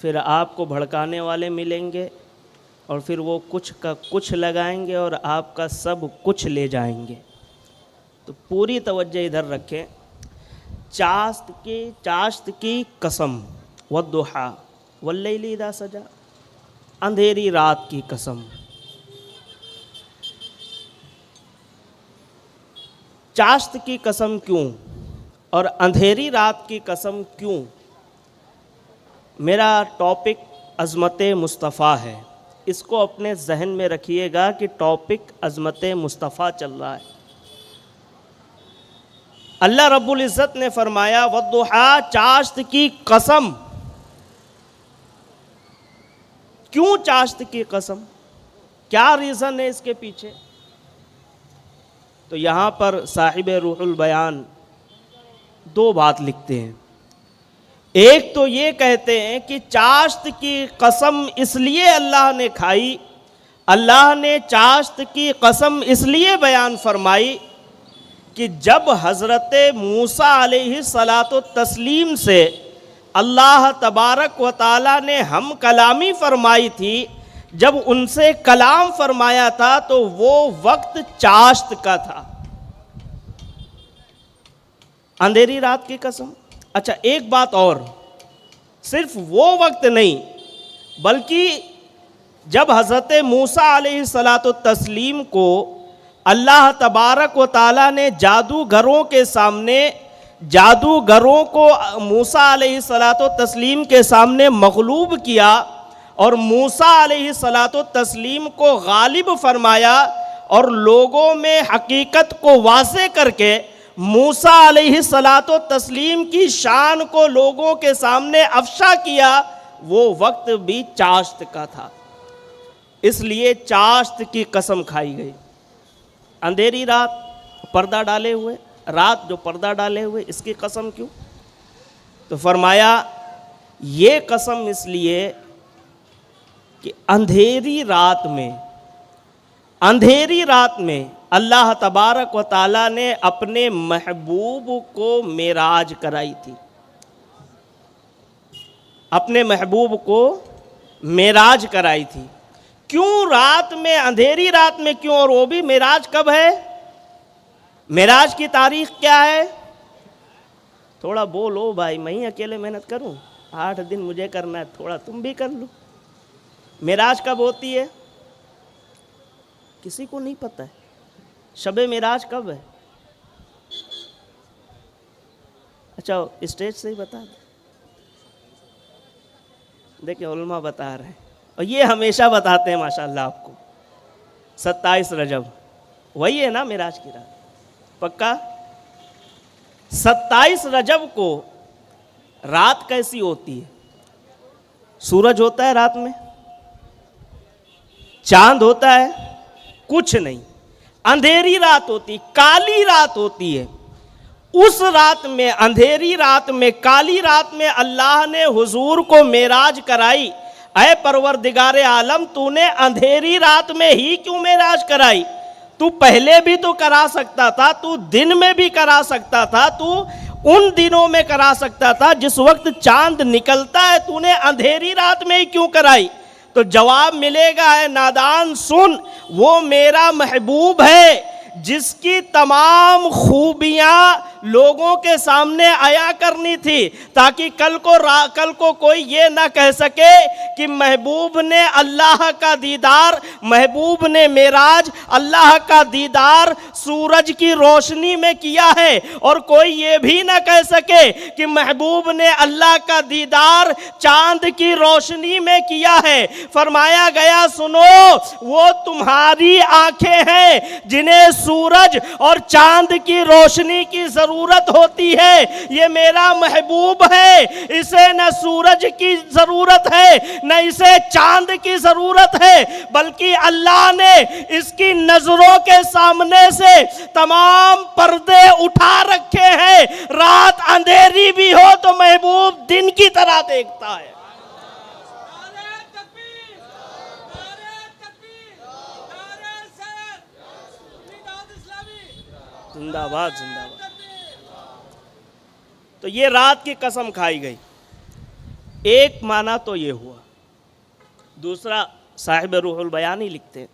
پھر آپ کو بھڑکانے والے ملیں گے اور پھر وہ کچھ کا کچھ لگائیں گے اور آپ کا سب کچھ لے جائیں گے۔ تو پوری توجہ ادھر رکھیں۔ چاشت کی قسم، والضحیٰ واللیل اذا سجا، اندھیری رات کی قسم۔ چاشت کی قسم کیوں اور اندھیری رات کی قسم کیوں؟ میرا ٹاپک عظمت مصطفیٰ ہے، اس کو اپنے ذہن میں رکھیے گا کہ ٹاپک عظمت مصطفیٰ چل رہا ہے۔ اللہ رب العزت نے فرمایا والضحیٰ چاشت کی قسم۔ کیوں چاشت کی قسم؟ کیا ریزن ہے اس کے پیچھے؟ تو یہاں پر صاحب روح البیان 2 بات لکھتے ہیں۔ ایک تو یہ کہتے ہیں کہ چاشت کی قسم اس لیے اللہ نے کھائی، اللہ نے چاشت کی قسم اس لیے بیان فرمائی کہ جب حضرت موسیٰ علیہ الصلاۃ والتسلیم سے اللہ تبارک و تعالیٰ نے ہم کلامی فرمائی تھی، جب ان سے کلام فرمایا تھا تو وہ وقت چاشت کا تھا، اندھیری رات کی قسم۔ اچھا ایک بات اور، صرف وہ وقت نہیں بلکہ جب حضرت موسیٰ علیہ الصلاۃ والتسلیم کو اللہ تبارک و تعالیٰ نے جادوگروں کے سامنے، جادوگروں کو موسیٰ علیہ الصلاۃ والتسلیم کے سامنے مغلوب کیا اور موسیٰ علیہ الصلاۃ والتسلیم کو غالب فرمایا اور لوگوں میں حقیقت کو واضح کر کے موسیٰ علیہ الصلاۃ والتسلیم کی شان کو لوگوں کے سامنے افشا کیا، وہ وقت بھی چاشت کا تھا، اس لیے چاشت کی قسم کھائی گئی۔ اندھیری رات پردہ ڈالے ہوئے، رات جو پردہ ڈالے ہوئے، اس کی قسم کیوں؟ تو فرمایا یہ قسم اس لیے کہ اندھیری رات میں اللہ تبارک و تعالیٰ نے اپنے محبوب کو معراج کرائی تھی، اپنے محبوب کو معراج کرائی تھی۔ کیوں رات میں، اندھیری رات میں کیوں؟ اور وہ بھی معراج کب ہے؟ معراج کی تاریخ کیا ہے؟ تھوڑا بولو بھائی، میں ہی اکیلے محنت کروں؟ 8 دن مجھے کرنا ہے، تھوڑا تم بھی کر لو۔ معراج کب ہوتی ہے؟ کسی کو نہیں پتہ ہے شب معراج کب ہے؟ اچھا اسٹیج سے ہی بتا دیں، دیکھیں علماء بتا رہے ہیں اور یہ ہمیشہ بتاتے ہیں ماشاءاللہ آپ کو۔ 27 رجب وہی ہے نا معراج کی رات؟ پکا؟ 27 رجب کو رات کیسی ہوتی ہے؟ سورج ہوتا ہے رات میں؟ چاند ہوتا ہے؟ کچھ نہیں، اندھیری رات ہوتی، کالی رات ہوتی ہے۔ اس رات میں، اندھیری رات میں، کالی رات میں اللہ نے حضور کو معراج کرائی۔ اے پروردگار عالم، تو نے اندھیری رات میں ہی کیوں معراج کرائی؟ تو پہلے بھی تو کرا سکتا تھا، تو دن میں بھی کرا سکتا تھا، تو ان دنوں میں کرا سکتا تھا جس وقت چاند نکلتا ہے، تو نے اندھیری رات میں ہی کیوں کرائی؟ تو جواب ملے گا، اے نادان سن، وہ میرا محبوب ہے جس کی تمام خوبیاں لوگوں کے سامنے آیا کرنی تھی، تاکہ کل کو کوئی یہ نہ کہہ سکے کہ محبوب نے اللہ کا دیدار، محبوب نے معراج اللہ کا دیدار سورج کی روشنی میں کیا ہے، اور کوئی یہ بھی نہ کہہ سکے کہ محبوب نے اللہ کا دیدار چاند کی روشنی میں کیا ہے۔ فرمایا گیا سنو، وہ تمہاری آنکھیں ہیں جنہیں سورج اور چاند کی روشنی کی ضرورت ہوتی ہے، یہ میرا محبوب ہے، اسے نہ سورج کی ضرورت ہے نہ اسے چاند کی ضرورت ہے، بلکہ اللہ نے اس کی نظروں کے سامنے سے تمام پردے اٹھا رکھے ہیں۔ رات اندھیری بھی ہو تو محبوب دن کی طرح دیکھتا ہے۔ زندہ باد، زندہ باد۔ تو یہ رات کی قسم کھائی گئی، ایک معنی تو یہ ہوا۔ دوسرا صاحب روح البیانی لکھتے ہیں،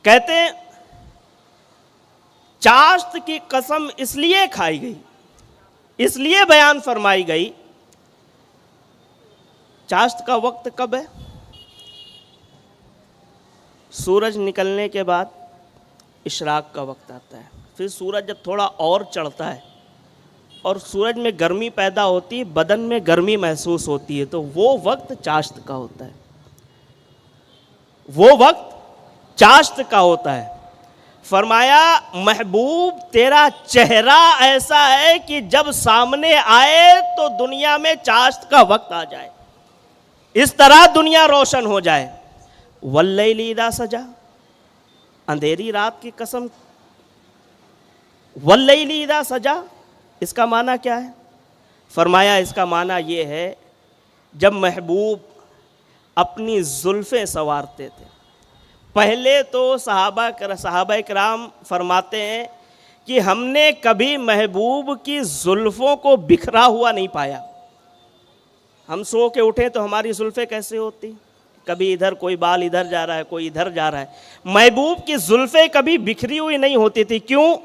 کہتے ہیں چاشت کی قسم اس لیے کھائی گئی، اس لیے بیان فرمائی گئی۔ چاشت کا وقت کب ہے؟ سورج نکلنے کے بعد اشراق کا وقت آتا ہے، پھر سورج جب تھوڑا اور چڑھتا ہے اور سورج میں گرمی پیدا ہوتی ہے، بدن میں گرمی محسوس ہوتی ہے، تو وہ وقت چاشت کا ہوتا ہے، وہ وقت چاشت کا ہوتا ہے۔ فرمایا محبوب تیرا چہرہ ایسا ہے کہ جب سامنے آئے تو دنیا میں چاشت کا وقت آ جائے، اس طرح دنیا روشن ہو جائے۔ واللیل اذا سجا، اندھیری رات کی قسم۔ واللیل اذا سجا، اس کا معنی کیا ہے؟ فرمایا اس کا معنی یہ ہے جب محبوب اپنی زلفیں سنوارتے تھے۔ پہلے تو صحابہ کرام فرماتے ہیں کہ ہم نے کبھی محبوب کی زلفوں کو بکھرا ہوا نہیں پایا۔ ہم سو کے اٹھیں تو ہماری زلفیں کیسے ہوتی؟ کبھی ادھر کوئی بال ادھر جا رہا ہے، کوئی ادھر جا رہا ہے۔ محبوب کی زلفیں کبھی بکھری ہوئی نہیں ہوتی تھی، کیوں؟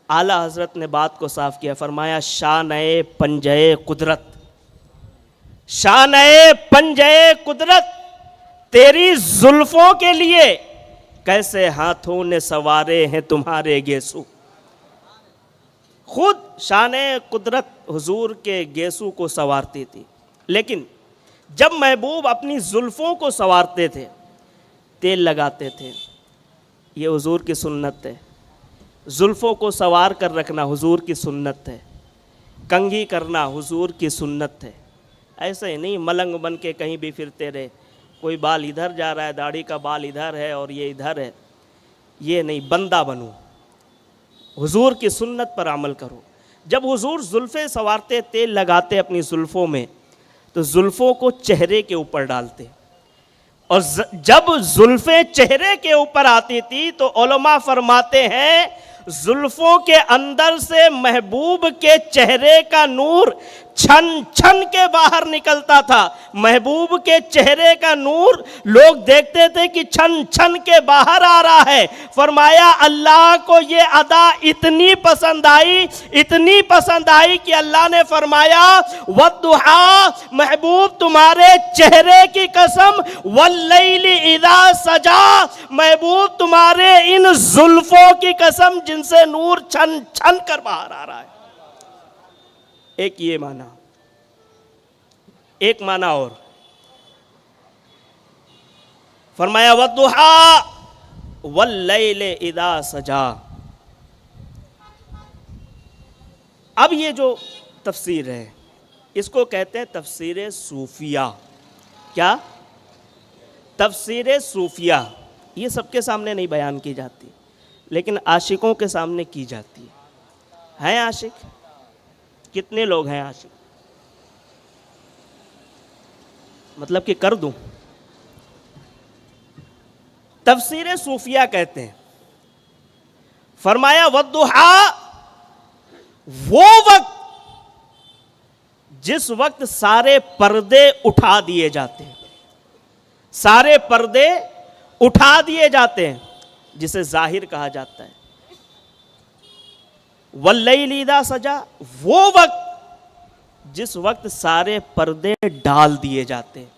اعلیٰ حضرت نے بات کو صاف کیا، فرمایا شانِ پنجے قدرت، شانِ پنجے قدرت، تیری زلفوں کے لیے کیسے ہاتھوں نے سوارے ہیں تمہارے گیسو۔ خود شان قدرت حضور کے گیسو کو سنوارتی تھی، لیکن جب محبوب اپنی زلفوں کو سنوارتے تھے، تیل لگاتے تھے، یہ حضور کی سنت ہے۔ زلفوں کو سنوار کر رکھنا حضور کی سنت ہے، کنگھی کرنا حضور کی سنت ہے۔ ایسے ہی نہیں ملنگ بن کے کہیں بھی پھرتے رہے، کوئی بال ادھر جا رہا ہے، داڑھی کا بال ادھر ہے اور یہ ادھر ہے، یہ نہیں، بندہ بنو، حضور کی سنت پر عمل کرو۔ جب حضور زلفیں سنوارتے، تیل لگاتے اپنی زلفوں میں، تو زلفوں کو چہرے کے اوپر ڈالتے، اور جب زلفیں چہرے کے اوپر آتی تھی تو علماء فرماتے ہیں زلفوں کے اندر سے محبوب کے چہرے کا نور چھن چھن کے باہر نکلتا تھا. محبوب کے چہرے کا نور لوگ دیکھتے تھے کہ چھن چھن کے باہر آ رہا ہے. فرمایا اللہ کو یہ ادا اتنی پسند آئی کہ اللہ نے فرمایا وَالضُّحَىٰ، محبوب تمہارے چہرے کی قسم، وَاللَّيْلِ اِذَا سَجَا، محبوب تمہارے ان زلفوں کی قسم جن سے نور چھن چھن کر باہر آ رہا ہے. ایک یہ معنی، ایک معنی اور فرمایا وَالضُّحَىٰ وَاللَّيْلِ اِذَا سَجَا. اب یہ جو تفسیر ہے اس کو کہتے ہیں تفسیر صوفیہ. کیا؟ تفسیر صوفیہ. یہ سب کے سامنے نہیں بیان کی جاتی لیکن عاشقوں کے سامنے کی جاتی ہے. ہیں عاشق؟ کتنے لوگ ہیں عاشق؟ مطلب کہ کر دوں. تفسیر صوفیہ کہتے ہیں، فرمایا وَالضُّحَىٰ، وہ وقت جس وقت سارے پردے اٹھا دیے جاتے ہیں، سارے پردے اٹھا دیے جاتے ہیں، جسے ظاہر کہا جاتا ہے. وَاللَّيْلِ اِذَا سَجَا، وہ وقت جس وقت سارے پردے ڈال دیے جاتے ہیں.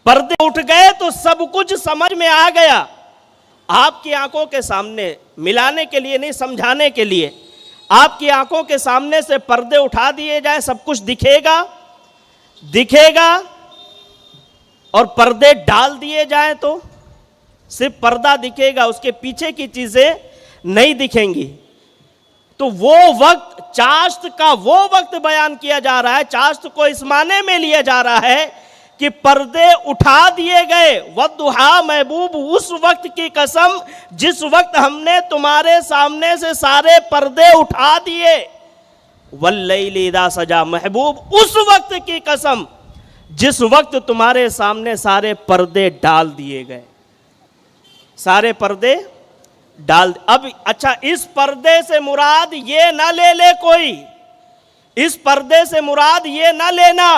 پردے اٹھ گئے تو سب کچھ سمجھ میں آ گیا. آپ کی آنکھوں کے سامنے، ملانے کے لیے نہیں سمجھانے کے لیے، آپ کی آنکھوں کے سامنے سے پردے اٹھا دیے جائیں، سب کچھ دکھے گا اور پردے ڈال دیے جائیں تو صرف پردہ دکھے گا، اس کے پیچھے کی چیزیں نہیں دکھیں گی. تو وہ وقت، چاشت کا وہ وقت بیان کیا جا رہا ہے. چاشت کو اس معنی میں لیا جا رہا ہے کہ پردے اٹھا دیے گئے. وَالضُّحَىٰ، محبوب اس وقت کی قسم جس وقت ہم نے تمہارے سامنے سے سارے پردے اٹھا دیے. وَاللَّيْلِ اِذَا سَجَا، محبوب اس وقت کی قسم جس وقت تمہارے سامنے سارے پردے ڈال دیے گئے. سارے پردے اب اچھا، اس پردے سے مراد یہ نہ لے کوئی، اس پردے سے مراد یہ نہ لینا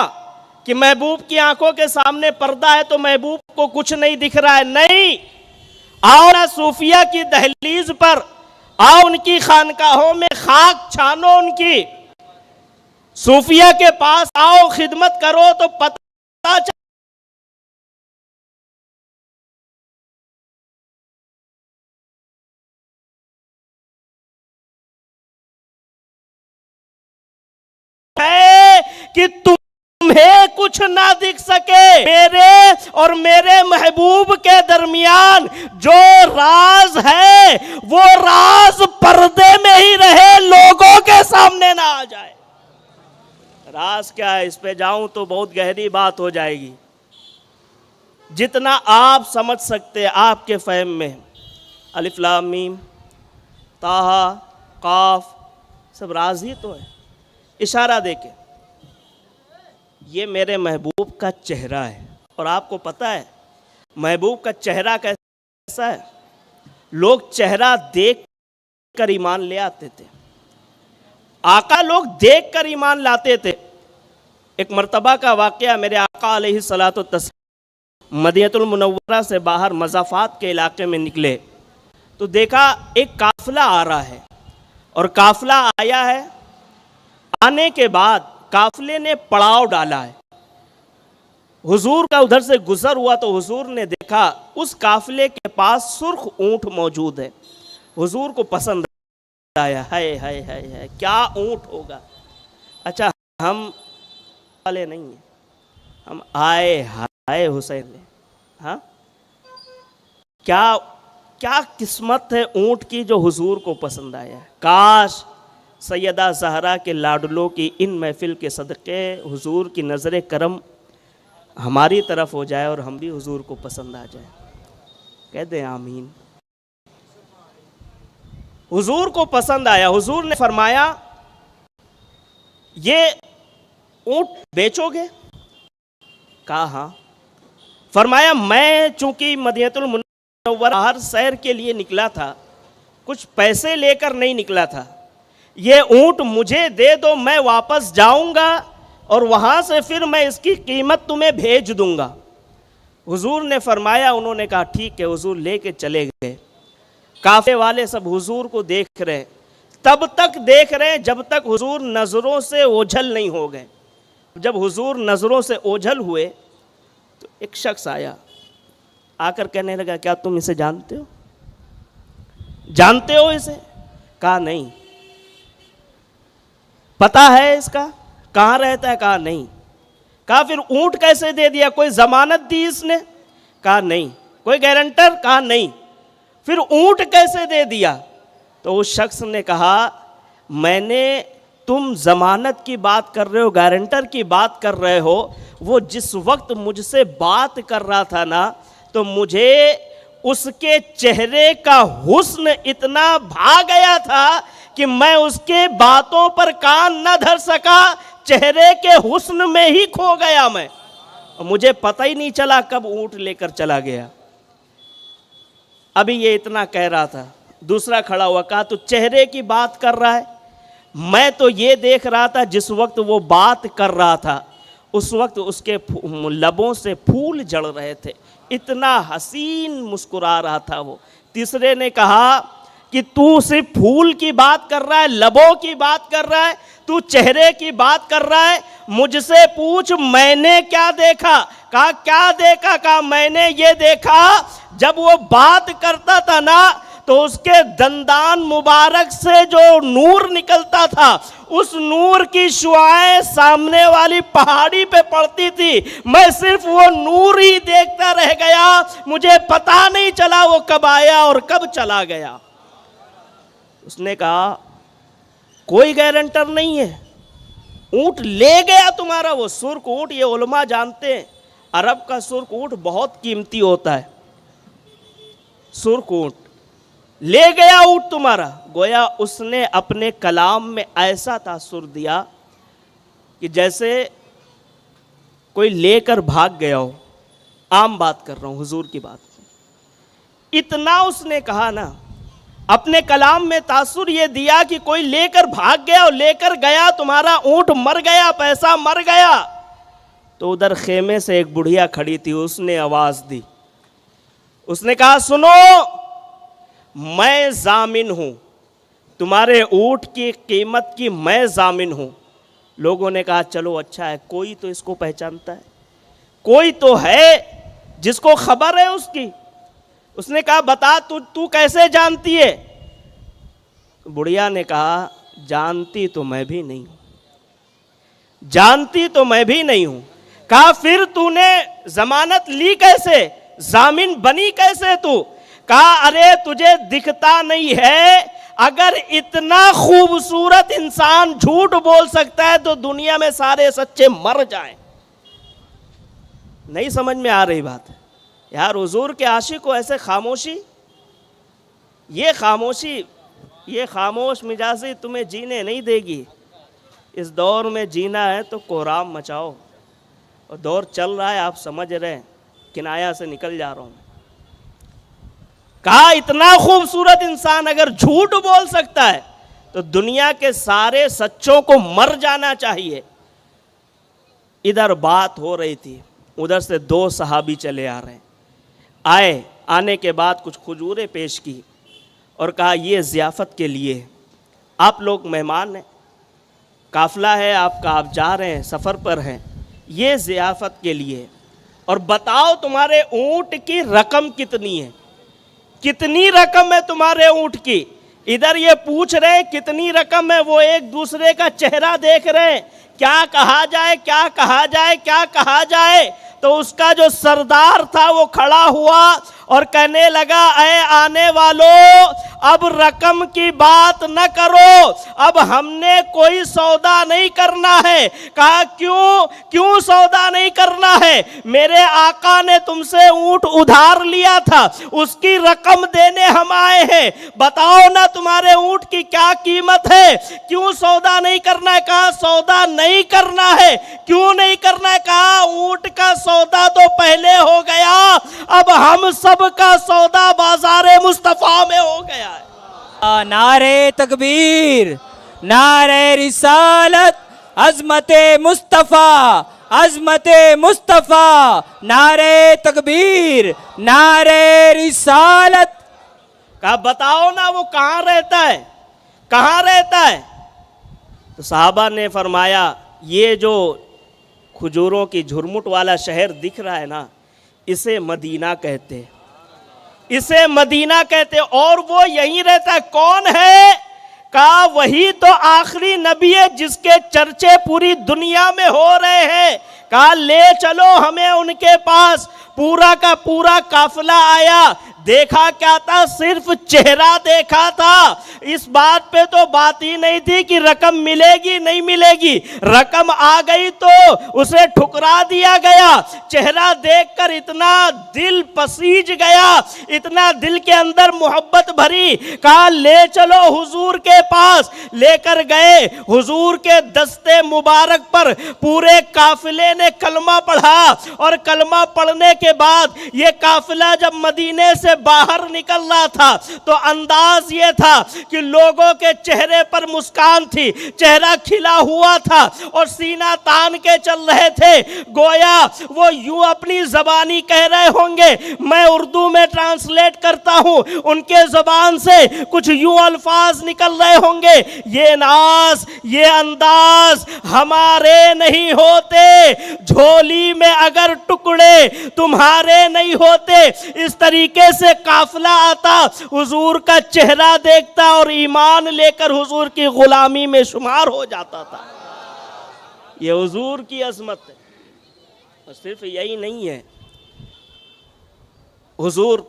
کہ محبوب کی آنکھوں کے سامنے پردہ ہے تو محبوب کو کچھ نہیں دکھ رہا ہے. نہیں، آؤ نا صوفیہ کی دہلیز پر، آؤ ان کی خانقاہوں میں خاک چھانو، ان کی صوفیہ کے پاس آؤ، خدمت کرو تو پتہ چلے کہ تمہیں کچھ نہ دکھ سکے. میرے اور میرے محبوب کے درمیان جو راز ہے وہ راز پردے میں ہی رہے، لوگوں کے سامنے نہ آ جائے. راز کیا ہے؟ اس پہ جاؤں تو بہت گہری بات ہو جائے گی. جتنا آپ سمجھ سکتے آپ کے فہم میں، الف لام میم طٰ قاف، سب راز ہی تو ہے. اشارہ دیکھیں، یہ میرے محبوب کا چہرہ ہے. اور آپ کو پتہ ہے محبوب کا چہرہ کیسا ہے؟ لوگ چہرہ دیکھ کر ایمان لے آتے تھے. آقا لوگ دیکھ کر ایمان لاتے تھے. ایک مرتبہ کا واقعہ، میرے آقا علیہ الصلوۃ والتسلیم مدینہ المنورہ سے باہر مضافات کے علاقے میں نکلے تو دیکھا ایک قافلہ آ رہا ہے، اور قافلہ آیا ہے. آنے کے بعد قافلے نے پڑاؤ ڈالا ہے. حضور کا ادھر سے گزر ہوا تو حضور نے دیکھا اس قافلے کے پاس سرخ اونٹ موجود ہے. حضور کو پسند آیا. ہے کیا اونٹ ہوگا. اچھا، ہم والے نہیں ہیں، ہم آئے حسین. ہاں، کیا قسمت ہے اونٹ کی جو حضور کو پسند آیا ہے. کاش سیدہ زہرا کے لاڈلوں کی ان محفل کے صدقے حضور کی نظر کرم ہماری طرف ہو جائے اور ہم بھی حضور کو پسند آ جائے. کہہ دیں آمین. حضور کو پسند آیا. حضور نے فرمایا یہ اونٹ بیچو گے؟ کہا ہاں. فرمایا میں چونکہ مدینہ المنورہ باہر سیر کے لیے نکلا تھا, کچھ پیسے لے کر نہیں نکلا تھا, یہ اونٹ مجھے دے دو, میں واپس جاؤں گا اور وہاں سے پھر میں اس کی قیمت تمہیں بھیج دوں گا. حضور نے فرمایا, انہوں نے کہا ٹھیک ہے. حضور لے کے چلے گئے. کافلے والے سب حضور کو دیکھ رہے, تب تک دیکھ رہے جب تک حضور نظروں سے اوجھل نہیں ہو گئے. جب حضور نظروں سے اوجھل ہوئے تو ایک شخص آیا, آ کر کہنے لگا کیا تم اسے جانتے ہو؟ جانتے ہو اسے؟ کہا نہیں. پتہ ہے اس کا کہاں رہتا ہے؟ کہا نہیں. کہا پھر اونٹ کیسے دے دیا؟ کوئی ضمانت دی اس نے؟ کہا نہیں. کوئی گارنٹر؟ کہا نہیں. پھر اونٹ کیسے دے دیا؟ تو اس شخص نے کہا میں نے, تم ضمانت کی بات کر رہے ہو, گارنٹر کی بات کر رہے ہو, وہ جس وقت مجھ سے بات کر رہا تھا نا, تو مجھے اس کے چہرے کا حسن اتنا بھا گیا تھا کہ میں اس کے باتوں پر کان نہ دھر سکا, چہرے کے حسن میں ہی کھو گیا میں, مجھے پتہ ہی نہیں چلا کب اونٹ لے کر چلا گیا. ابھی یہ اتنا کہہ رہا تھا, دوسرا کھڑا ہوا, کہا تو چہرے کی بات کر رہا ہے, میں تو یہ دیکھ رہا تھا جس وقت وہ بات کر رہا تھا اس وقت اس کے لبوں سے پھول جڑ رہے تھے, اتنا حسین مسکرا رہا تھا وہ. تیسرے نے کہا کہ تو صرف پھول کی بات کر رہا ہے, لبوں کی بات کر رہا ہے, تو چہرے کی بات کر رہا ہے, مجھ سے پوچھ میں نے کیا دیکھا؟ کہا کیا دیکھا؟ کہا میں نے یہ دیکھا جب وہ بات کرتا تھا نا تو اس کے دندان مبارک سے جو نور نکلتا تھا, اس نور کی شعاعیں سامنے والی پہاڑی پہ پڑتی تھی, میں صرف وہ نور ہی دیکھتا رہ گیا, مجھے پتا نہیں چلا وہ کب آیا اور کب چلا گیا. اس نے کہا کوئی گارنٹر نہیں ہے, اونٹ لے گیا تمہارا وہ سرخ اونٹ. یہ علماء جانتے ہیں عرب کا سرخ اونٹ بہت قیمتی ہوتا ہے, سرخ اونٹ لے گیا اونٹ تمہارا. گویا اس نے اپنے کلام میں ایسا تاثر دیا کہ جیسے کوئی لے کر بھاگ گیا ہو. عام بات کر رہا ہوں, حضور کی بات. اتنا اس نے کہا نا, اپنے کلام میں تاثر یہ دیا کہ کوئی لے کر بھاگ گیا اور لے کر گیا, تمہارا اونٹ مر گیا, پیسہ مر گیا. تو ادھر خیمے سے ایک بڑھیا کھڑی تھی, اس نے آواز دی, اس نے کہا سنو میں ضامن ہوں, تمہارے اونٹ کی قیمت کی میں ضامن ہوں. لوگوں نے کہا چلو اچھا ہے, کوئی تو اس کو پہچانتا ہے, کوئی تو ہے جس کو خبر ہے اس کی. اس نے کہا بتا تو کیسے جانتی ہے؟ بڑھیا نے کہا جانتی تو میں بھی نہیں ہوں, جانتی تو میں بھی نہیں ہوں. کہا پھر تو نے ضمانت لی کیسے, ضامن بنی کیسے تو؟ کہا ارے تجھے دکھتا نہیں ہے, اگر اتنا خوبصورت انسان جھوٹ بول سکتا ہے تو دنیا میں سارے سچے مر جائیں. نہیں سمجھ میں آ رہی بات یار؟ حضور کے عاشق کو ایسے خاموشی, یہ خاموشی, یہ خاموش مزاجی تمہیں جینے نہیں دے گی. اس دور میں جینا ہے تو کوہرام مچاؤ, اور دور چل رہا ہے آپ سمجھ رہے ہیں, کنایا سے نکل جا رہا ہوں. کہا اتنا خوبصورت انسان اگر جھوٹ بول سکتا ہے تو دنیا کے سارے سچوں کو مر جانا چاہیے. ادھر بات ہو رہی تھی, ادھر سے دو صحابی چلے آ رہے ہیں. آئے, آنے کے بعد کچھ کھجوریں پیش کی اور کہا یہ ضیافت کے لیے, آپ لوگ مہمان ہیں, قافلہ ہے آپ کا, آپ جا رہے ہیں, سفر پر ہیں, یہ ضیافت کے لیے. اور بتاؤ تمہارے اونٹ کی رقم کتنی ہے, کتنی رقم ہے تمہارے اونٹ کی؟ ادھر یہ پوچھ رہے ہیں کتنی رقم ہے, وہ ایک دوسرے کا چہرہ دیکھ رہے ہیں, کیا کہا جائے, کیا کہا جائے, کیا کہا جائے. تو اس کا جو سردار تھا وہ کھڑا ہوا اور کہنے لگا اے آنے والوں اب رقم کی بات نہ کرو، اب ہم نے کوئی سودا نہیں کرنا ہے۔ کہا کیوں سودا نہیں کرنا ہے؟ میرے آقا نے تم سے اونٹ ادھار لیا تھا، اس کی رقم دینے ہم آئے ہیں، بتاؤ نا تمہارے اونٹ کی کیا قیمت ہے، کیوں سودا نہیں کرنا ہے؟ کہا سودا نہیں کرنا ہے۔ کیوں نہیں کرنا ہے؟ کہا اونٹ کا سودا تو پہلے ہو گیا، اب ہم سب کا سودا بازار مصطفیٰ میں ہو گیا ہے۔ نعرہ تکبیر، نعرہ رسالت، عظمت مصطفیٰ، عظمت مصطفیٰ، نعرہ تکبیر، نعرہ رسالت۔ کہا بتاؤ نا وہ کہاں رہتا ہے، کہاں رہتا ہے؟ تو صحابہ نے فرمایا یہ جو کھجوروں کی جھرمٹ والا شہر دکھ رہا ہے نا، اسے مدینہ کہتے، اسے مدینہ کہتے، اور وہ یہیں رہتا ہے۔ کون ہے؟ کہا وہی تو آخری نبی ہے جس کے چرچے پوری دنیا میں ہو رہے ہیں۔ کہا لے چلو ہمیں ان کے پاس۔ پورا کا پورا قافلہ آیا، دیکھا کیا تھا؟ صرف چہرہ دیکھا تھا، اس بات پہ تو بات ہی نہیں تھی کہ رقم ملے گی نہیں ملے گی۔ رقم آ گئی تو اسے ٹھکرا دیا گیا۔ چہرہ دیکھ کر اتنا دل پسیج گیا، اتنا دل کے اندر محبت بھری۔ کہا لے چلو حضور کے پاس، لے کر گئے۔ حضور کے دستے مبارک پر پورے قافلے نے کلمہ پڑھا، اور کلمہ پڑھنے کے بعد یہ قافلہ جب مدینے سے باہر نکل رہا تھا تو انداز یہ تھا کہ لوگوں کے چہرے پر مسکان تھی، چہرہ کھلا ہوا تھا اور سینہ تان کے چل رہے تھے، گویا وہ یوں اپنی زبانی کہہ رہے ہوں گے، میں اردو میں ٹرانسلیٹ کرتا ہوں، ان کے زبان سے کچھ یوں الفاظ نکل رہے ہوں گے، یہ ناز یہ انداز ہمارے نہیں ہوتے، جھولی میں اگر ٹکڑے تمہارے نہیں ہوتے۔ اس طریقے سے قافلہ آتا، حضور کا چہرہ دیکھتا اور ایمان لے کر حضور کی غلامی میں شمار ہو جاتا تھا۔ یہ حضور کی عظمت ہے۔ اور صرف یہی نہیں ہے، حضور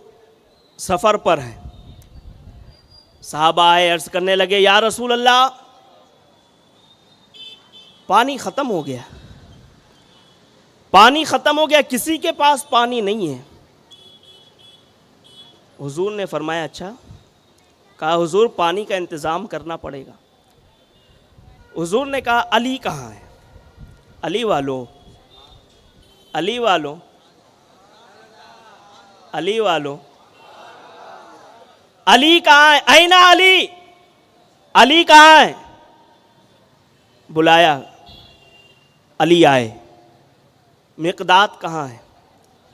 سفر پر ہے، صحابہ آئے عرض کرنے لگے یا رسول اللہ پانی ختم ہو گیا، پانی ختم ہو گیا، کسی کے پاس پانی نہیں ہے۔ حضور نے فرمایا اچھا؟ کہا حضور پانی کا انتظام کرنا پڑے گا۔ حضور نے کہا علی کہاں ہے؟ علی والوں، علی والوں، علی والوں، علی کہاں ہے؟ اینہ علی، علی کہاں ہے؟ بلایا، علی آئے۔ مقداد کہاں ہے؟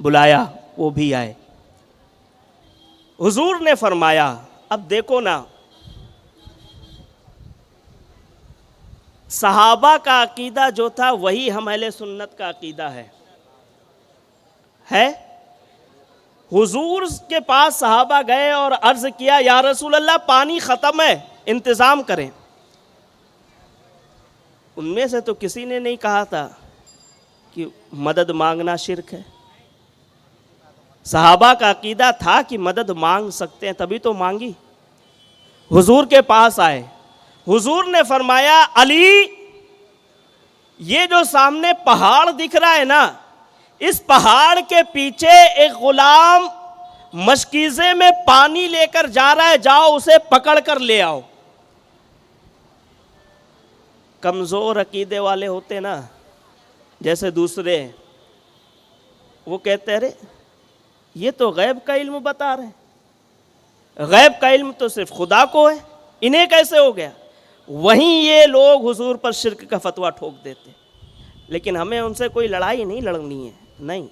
بلایا، وہ بھی آئے۔ حضور نے فرمایا اب دیکھو نا، صحابہ کا عقیدہ جو تھا وہی ہم اہل سنت کا عقیدہ ہے۔ حضور کے پاس صحابہ گئے اور عرض کیا یا رسول اللہ پانی ختم ہے، انتظام کریں۔ ان میں سے تو کسی نے نہیں کہا تھا کہ مدد مانگنا شرک ہے۔ صحابہ کا عقیدہ تھا کہ مدد مانگ سکتے ہیں، تبھی تو مانگی۔ حضور کے پاس آئے، حضور نے فرمایا علی یہ جو سامنے پہاڑ دکھ رہا ہے نا، اس پہاڑ کے پیچھے ایک غلام مشکیزے میں پانی لے کر جا رہا ہے، جاؤ اسے پکڑ کر لے آؤ۔ کمزور عقیدے والے ہوتے نا، جیسے دوسرے، وہ کہتے رہے یہ تو غیب کا علم بتا رہے ہیں، غیب کا علم تو صرف خدا کو ہے، انہیں کیسے ہو گیا؟ وہیں یہ لوگ حضور پر شرک کا فتویٰ ٹھوک دیتے۔ لیکن ہمیں ان سے کوئی لڑائی نہیں لڑنی ہے، نہیں،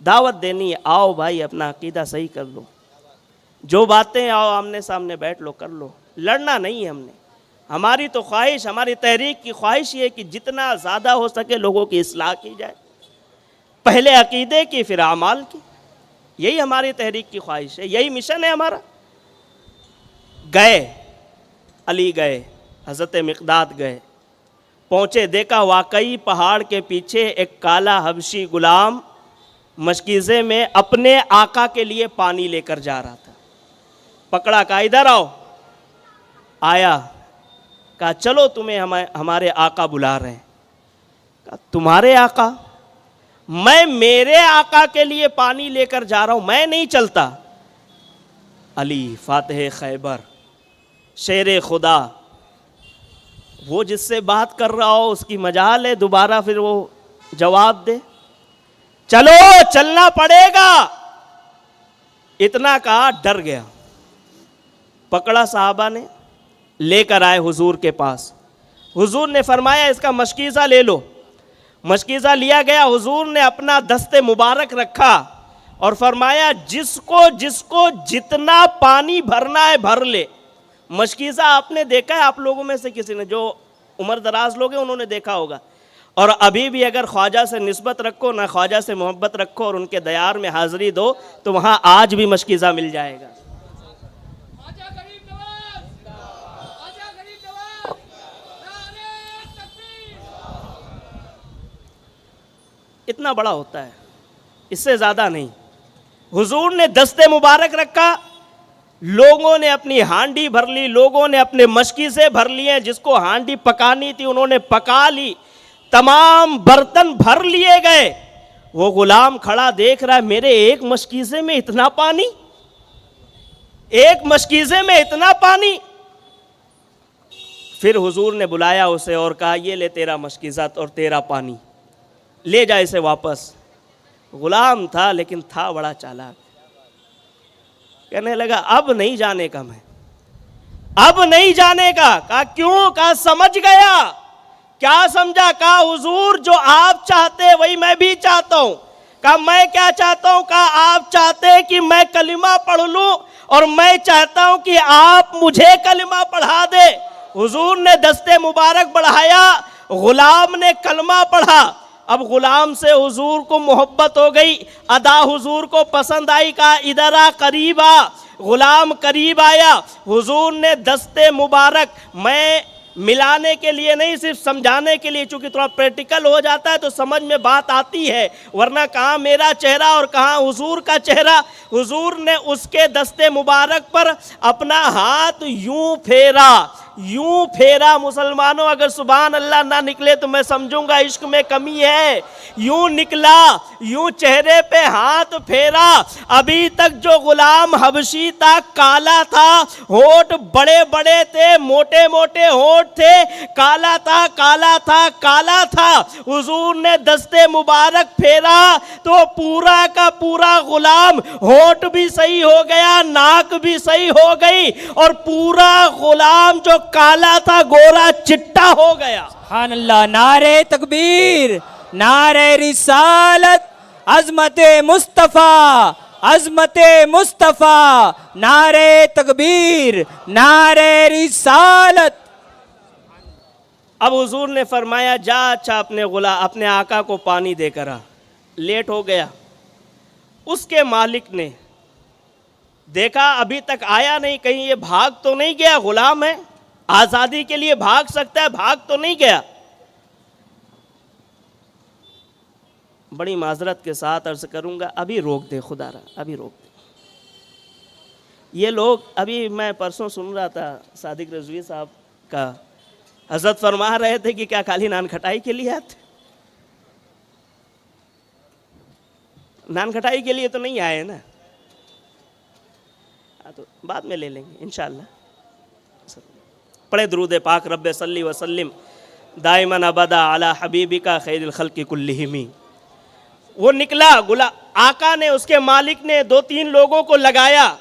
دعوت دینی ہے، آؤ بھائی اپنا عقیدہ صحیح کر لو، جو باتیں آؤ آمنے سامنے بیٹھ لو، کر لو، لڑنا نہیں ہے ہم نے۔ ہماری تو خواہش، ہماری تحریک کی خواہش یہ ہے کہ جتنا زیادہ ہو سکے لوگوں کی اصلاح کی جائے، پہلے عقیدے کی پھر اعمال کی، یہی ہماری تحریک کی خواہش ہے، یہی مشن ہے ہمارا۔ گئے، علی گئے، حضرت مقداد گئے، پہنچے، دیکھا واقعی پہاڑ کے پیچھے ایک کالا حبشی غلام مشکیزے میں اپنے آقا کے لیے پانی لے کر جا رہا تھا. پکڑا، کہا ادھر آؤ. آیا، کہا چلو تمہیں ہمارے آقا بلا رہے ہیں. کہا تمہارے آقا؟ میں میرے آقا کے لیے پانی لے کر جا رہا ہوں، میں نہیں چلتا. علی فاتح خیبر، شیر خدا، وہ جس سے بات کر رہا ہو اس کی مجال ہے دوبارہ پھر وہ جواب دے. چلو چلنا پڑے گا. اتنا کہا، ڈر گیا. پکڑا صحابہ نے، لے کر آئے حضور کے پاس. حضور نے فرمایا اس کا مشکیزہ لے لو. مشکیزہ لیا گیا. حضور نے اپنا دست مبارک رکھا اور فرمایا جس کو جتنا پانی بھرنا ہے بھر لے. مشکیزہ آپ نے دیکھا ہے، آپ لوگوں میں سے کسی نے، جو عمر دراز لوگ ہیں انہوں نے دیکھا ہوگا. اور ابھی بھی اگر خواجہ سے نسبت رکھو، نہ خواجہ سے محبت رکھو اور ان کے دیار میں حاضری دو تو وہاں آج بھی مشکیزہ مل جائے گا. اتنا بڑا ہوتا ہے، اس سے زیادہ نہیں. حضور نے دستے مبارک رکھا، لوگوں نے اپنی ہانڈی بھر لی، لوگوں نے اپنے مشکیزے بھر لیے. جس کو ہانڈی پکانی تھی انہوں نے پکا لی، تمام برتن بھر لیے گئے. وہ غلام کھڑا دیکھ رہا ہے، میرے ایک مشکیزے میں اتنا پانی، ایک مشکیزے میں اتنا پانی. پھر حضور نے بلایا اسے اور کہا یہ لے تیرا مشکیزہ اور تیرا پانی، لے جا اسے واپس. غلام تھا لیکن تھا بڑا چالاک. کہنے لگا اب نہیں جانے کا، میں اب نہیں جانے کا. کہا کیوں؟ کہا سمجھ گیا. کیا سمجھا؟ کہا حضور جو آپ چاہتے وہی میں بھی چاہتا ہوں. کہا میں کیا چاہتا ہوں؟ کہا آپ چاہتے کہ میں کلمہ پڑھ لوں اور میں چاہتا ہوں کہ آپ مجھے کلمہ پڑھا دے. حضور نے دستے مبارک بڑھایا، غلام نے کلمہ پڑھا. اب غلام سے حضور کو محبت ہو گئی، ادا حضور کو پسند آئی. کہا ادھر آ، قریب آ. غلام قریب آیا. حضور نے دستے مبارک، میں ملانے کے لیے نہیں، صرف سمجھانے کے لیے، چونکہ تھوڑا پریکٹیکل ہو جاتا ہے تو سمجھ میں بات آتی ہے، ورنہ کہاں میرا چہرہ اور کہاں حضور کا چہرہ. حضور نے اس کے دستے مبارک پر اپنا ہاتھ یوں پھیرا، یوں پھیرا. مسلمانوں اگر سبحان اللہ نہ نکلے تو میں سمجھوں گا عشق میں کمی ہے. یوں نکلا، یوں چہرے پہ ہاتھ پھیرا. ابھی تک جو غلام حبشی تھا کالا تھا، ہونٹ بڑے بڑے تھے، موٹے موٹے ہونٹ تھے، کالا تھا کالا تھا کالا تھا. حضور نے دستے مبارک پھیرا تو پورا کا پورا غلام، ہونٹ بھی صحیح ہو گیا، ناک بھی صحیح ہو گئی، اور پورا غلام جو کالا تھا گورا چٹا ہو گیا. سبحان اللہ. نعرہ تکبیر، نعرہ رسالت، عظمت مصطفیٰ، عظمت مصطفیٰ، نعرہ تکبیر، نعرہ رسالت. اب حضور نے فرمایا جا اچھا اپنے آقا کو پانی دے کر آ. لیٹ ہو گیا. اس کے مالک نے دیکھا ابھی تک آیا نہیں، کہیں یہ بھاگ تو نہیں گیا؟ غلام ہے، آزادی کے لیے بھاگ سکتا ہے، بھاگ تو نہیں گیا؟ بڑی معذرت کے ساتھ عرض کروں گا، ابھی روک دے خدا را، ابھی روک دے. یہ لوگ، ابھی میں پرسوں سن رہا تھا صادق رضوی صاحب کا، حضرت فرما رہے تھے کہ کیا خالی نان کھٹائی کے لیے آتے؟ نان کھٹائی کے لیے تو نہیں آئے نا، تو بعد میں لے لیں گے انشاءاللہ. پڑھے درود پاک. رب صلی وسلم دائماً ابدا علی حبیبکا خیر الخلق کلہم. وہ نکلا، آقا نے، اس کے مالک نے 2-3 لوگوں کو لگایا،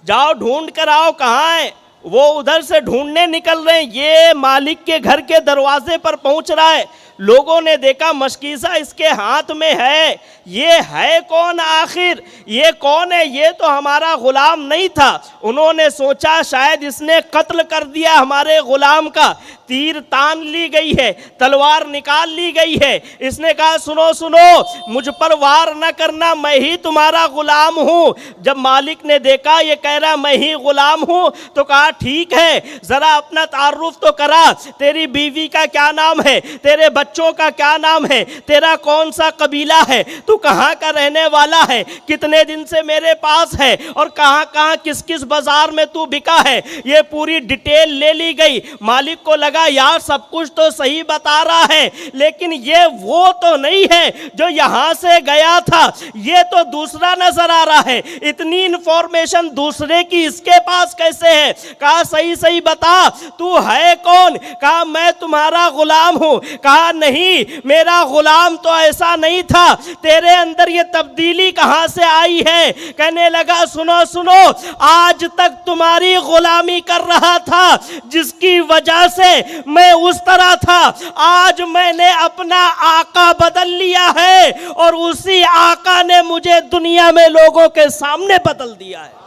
جاؤ ڈھونڈ کر آؤ کہاں ہے. وہ ادھر سے ڈھونڈنے نکل رہے ہیں، یہ مالک کے گھر کے دروازے پر پہنچ رہا ہے. لوگوں نے دیکھا مشکیزہ اس کے ہاتھ میں ہے، یہ ہے کون آخر؟ یہ کون ہے؟ یہ تو ہمارا غلام نہیں تھا. انہوں نے سوچا شاید اس نے قتل کر دیا ہمارے غلام کا. تیر تان لی گئی ہے، تلوار نکال لی گئی ہے. اس نے کہا سنو سنو، مجھ پر وار نہ کرنا، میں ہی تمہارا غلام ہوں. جب مالک نے دیکھا یہ کہہ رہا میں ہی غلام ہوں تو کہا ٹھیک ہے، ذرا اپنا تعارف تو کرا. تیری بیوی کا کیا نام ہے؟ تیرے بچے بچوں کا کیا نام ہے, تیرا کون سا قبیلہ ہے, تو کہاں کا رہنے والا ہے, کتنے دن سے میرے پاس ہے, اور کہاں کہاں کس کس بازار میں تو بکا ہے. یہ پوری ڈیٹیل لے لی گئی. مالک کو لگا یار سب کچھ تو صحیح بتا رہا ہے, لیکن یہ وہ تو نہیں ہے جو یہاں سے گیا تھا, یہ تو دوسرا نظر آ رہا ہے. اتنی انفارمیشن دوسرے کی اس کے پاس کیسے ہے؟ کہا صحیح صحیح بتا, تو ہے کون؟ کہا میں تمہارا غلام ہوں. کہا نہیں, میرا غلام تو ایسا نہیں تھا, تیرے اندر یہ تبدیلی کہاں سے آئی ہے؟ کہنے لگا سنو سنو, آج تک تمہاری غلامی کر رہا تھا جس کی وجہ سے میں اس طرح تھا, آج میں نے اپنا آقا بدل لیا ہے, اور اسی آقا نے مجھے دنیا میں لوگوں کے سامنے بدل دیا ہے.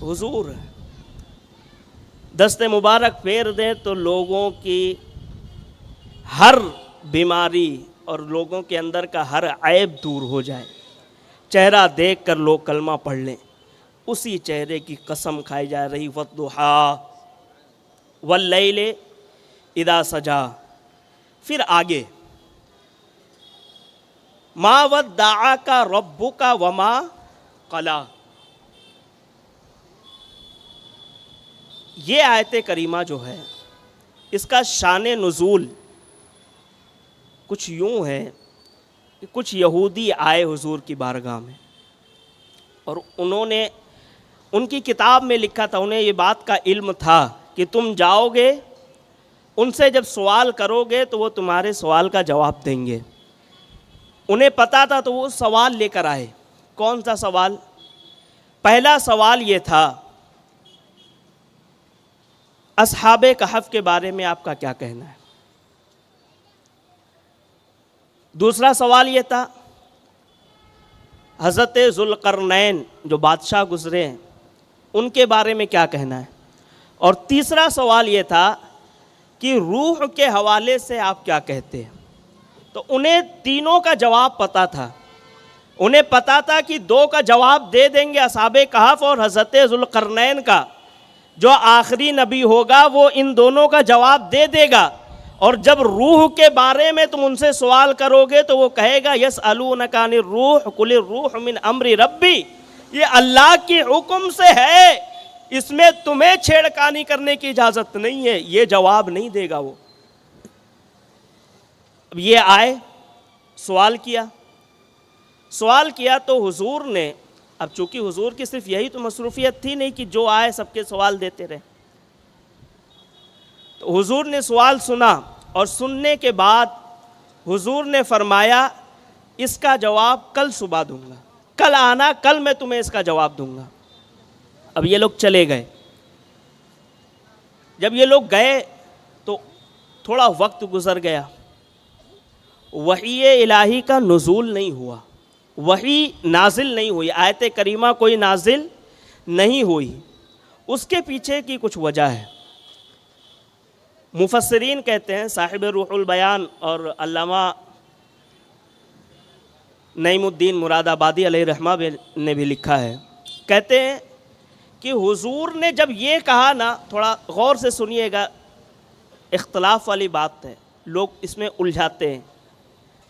حضور دست مبارک پھیر دیں تو لوگوں کی ہر بیماری اور لوگوں کے اندر کا ہر عیب دور ہو جائے. چہرہ دیکھ کر لوگ کلمہ پڑھ لیں. اسی چہرے کی قسم کھائی جا رہی, والضحیٰ واللیل اذا سجا. پھر آگے ما ودعک ربک وما قلی. یہ آیت کریمہ جو ہے اس کا شان نزول کچھ یوں ہے کہ کچھ یہودی آئے حضور کی بارگاہ میں, اور انہوں نے ان کی کتاب میں لکھا تھا, انہیں یہ بات کا علم تھا کہ تم جاؤ گے ان سے جب سوال کرو گے تو وہ تمہارے سوال کا جواب دیں گے. انہیں پتا تھا تو وہ سوال لے کر آئے. کون سا سوال؟ پہلا سوال یہ تھا اصحاب کہف کے بارے میں آپ کا کیا کہنا ہے. دوسرا سوال یہ تھا حضرت ذوالقرنین جو بادشاہ گزرے ہیں ان کے بارے میں کیا کہنا ہے. اور تیسرا سوال یہ تھا کہ روح کے حوالے سے آپ کیا کہتے ہیں. تو انہیں تینوں کا جواب پتا تھا. انہیں پتا تھا کہ دو کا جواب دے دیں گے اصحاب کہف اور حضرت ذوالقرنین کا, جو آخری نبی ہوگا وہ ان دونوں کا جواب دے دے گا. اور جب روح کے بارے میں تم ان سے سوال کرو گے تو وہ کہے گا یسألونک عن الروح قل الروح من امر ربی, یہ اللہ کی حکم سے ہے, اس میں تمہیں چھیڑکانی کرنے کی اجازت نہیں ہے. یہ جواب نہیں دے گا وہ. اب یہ آئے سوال کیا تو حضور نے, اب چونکہ حضور کی صرف یہی تو مصروفیت تھی نہیں کہ جو آئے سب کے سوال دیتے رہے, تو حضور نے سوال سنا اور سننے کے بعد حضور نے فرمایا اس کا جواب کل صبح دوں گا, کل آنا, کل میں تمہیں اس کا جواب دوں گا. اب یہ لوگ چلے گئے. جب یہ لوگ گئے تو تھوڑا وقت گزر گیا, وحی الہی کا نزول نہیں ہوا, وحی نازل نہیں ہوئی, آیت کریمہ کوئی نازل نہیں ہوئی. اس کے پیچھے کی کچھ وجہ ہے. مفسرین کہتے ہیں, صاحب روح البیان اور علامہ نعیم الدین مراد آبادی علیہ رحمہ نے بھی لکھا ہے, کہتے ہیں کہ حضور نے جب یہ کہا نا, تھوڑا غور سے سنیے گا, اختلاف والی بات ہے, لوگ اس میں الجھاتے ہیں,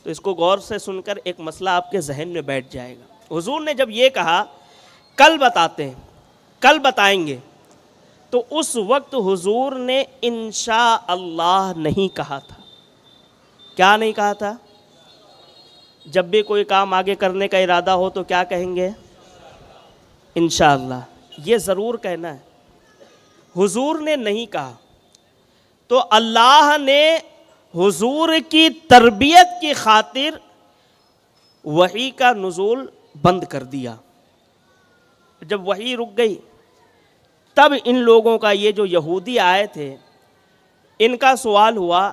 تو اس کو غور سے سن کر ایک مسئلہ آپ کے ذہن میں بیٹھ جائے گا. حضور نے جب یہ کہا کل بتاتے ہیں, کل بتائیں گے, تو اس وقت حضور نے انشاءاللہ نہیں کہا تھا. کیا نہیں کہا تھا؟ جب بھی کوئی کام آگے کرنے کا ارادہ ہو تو کیا کہیں گے؟ انشاءاللہ. یہ ضرور کہنا ہے. حضور نے نہیں کہا تو اللہ نے حضور کی تربیت کی خاطر وحی کا نزول بند کر دیا. جب وحی رک گئی تب ان لوگوں کا, یہ جو یہودی آئے تھے, ان کا سوال ہوا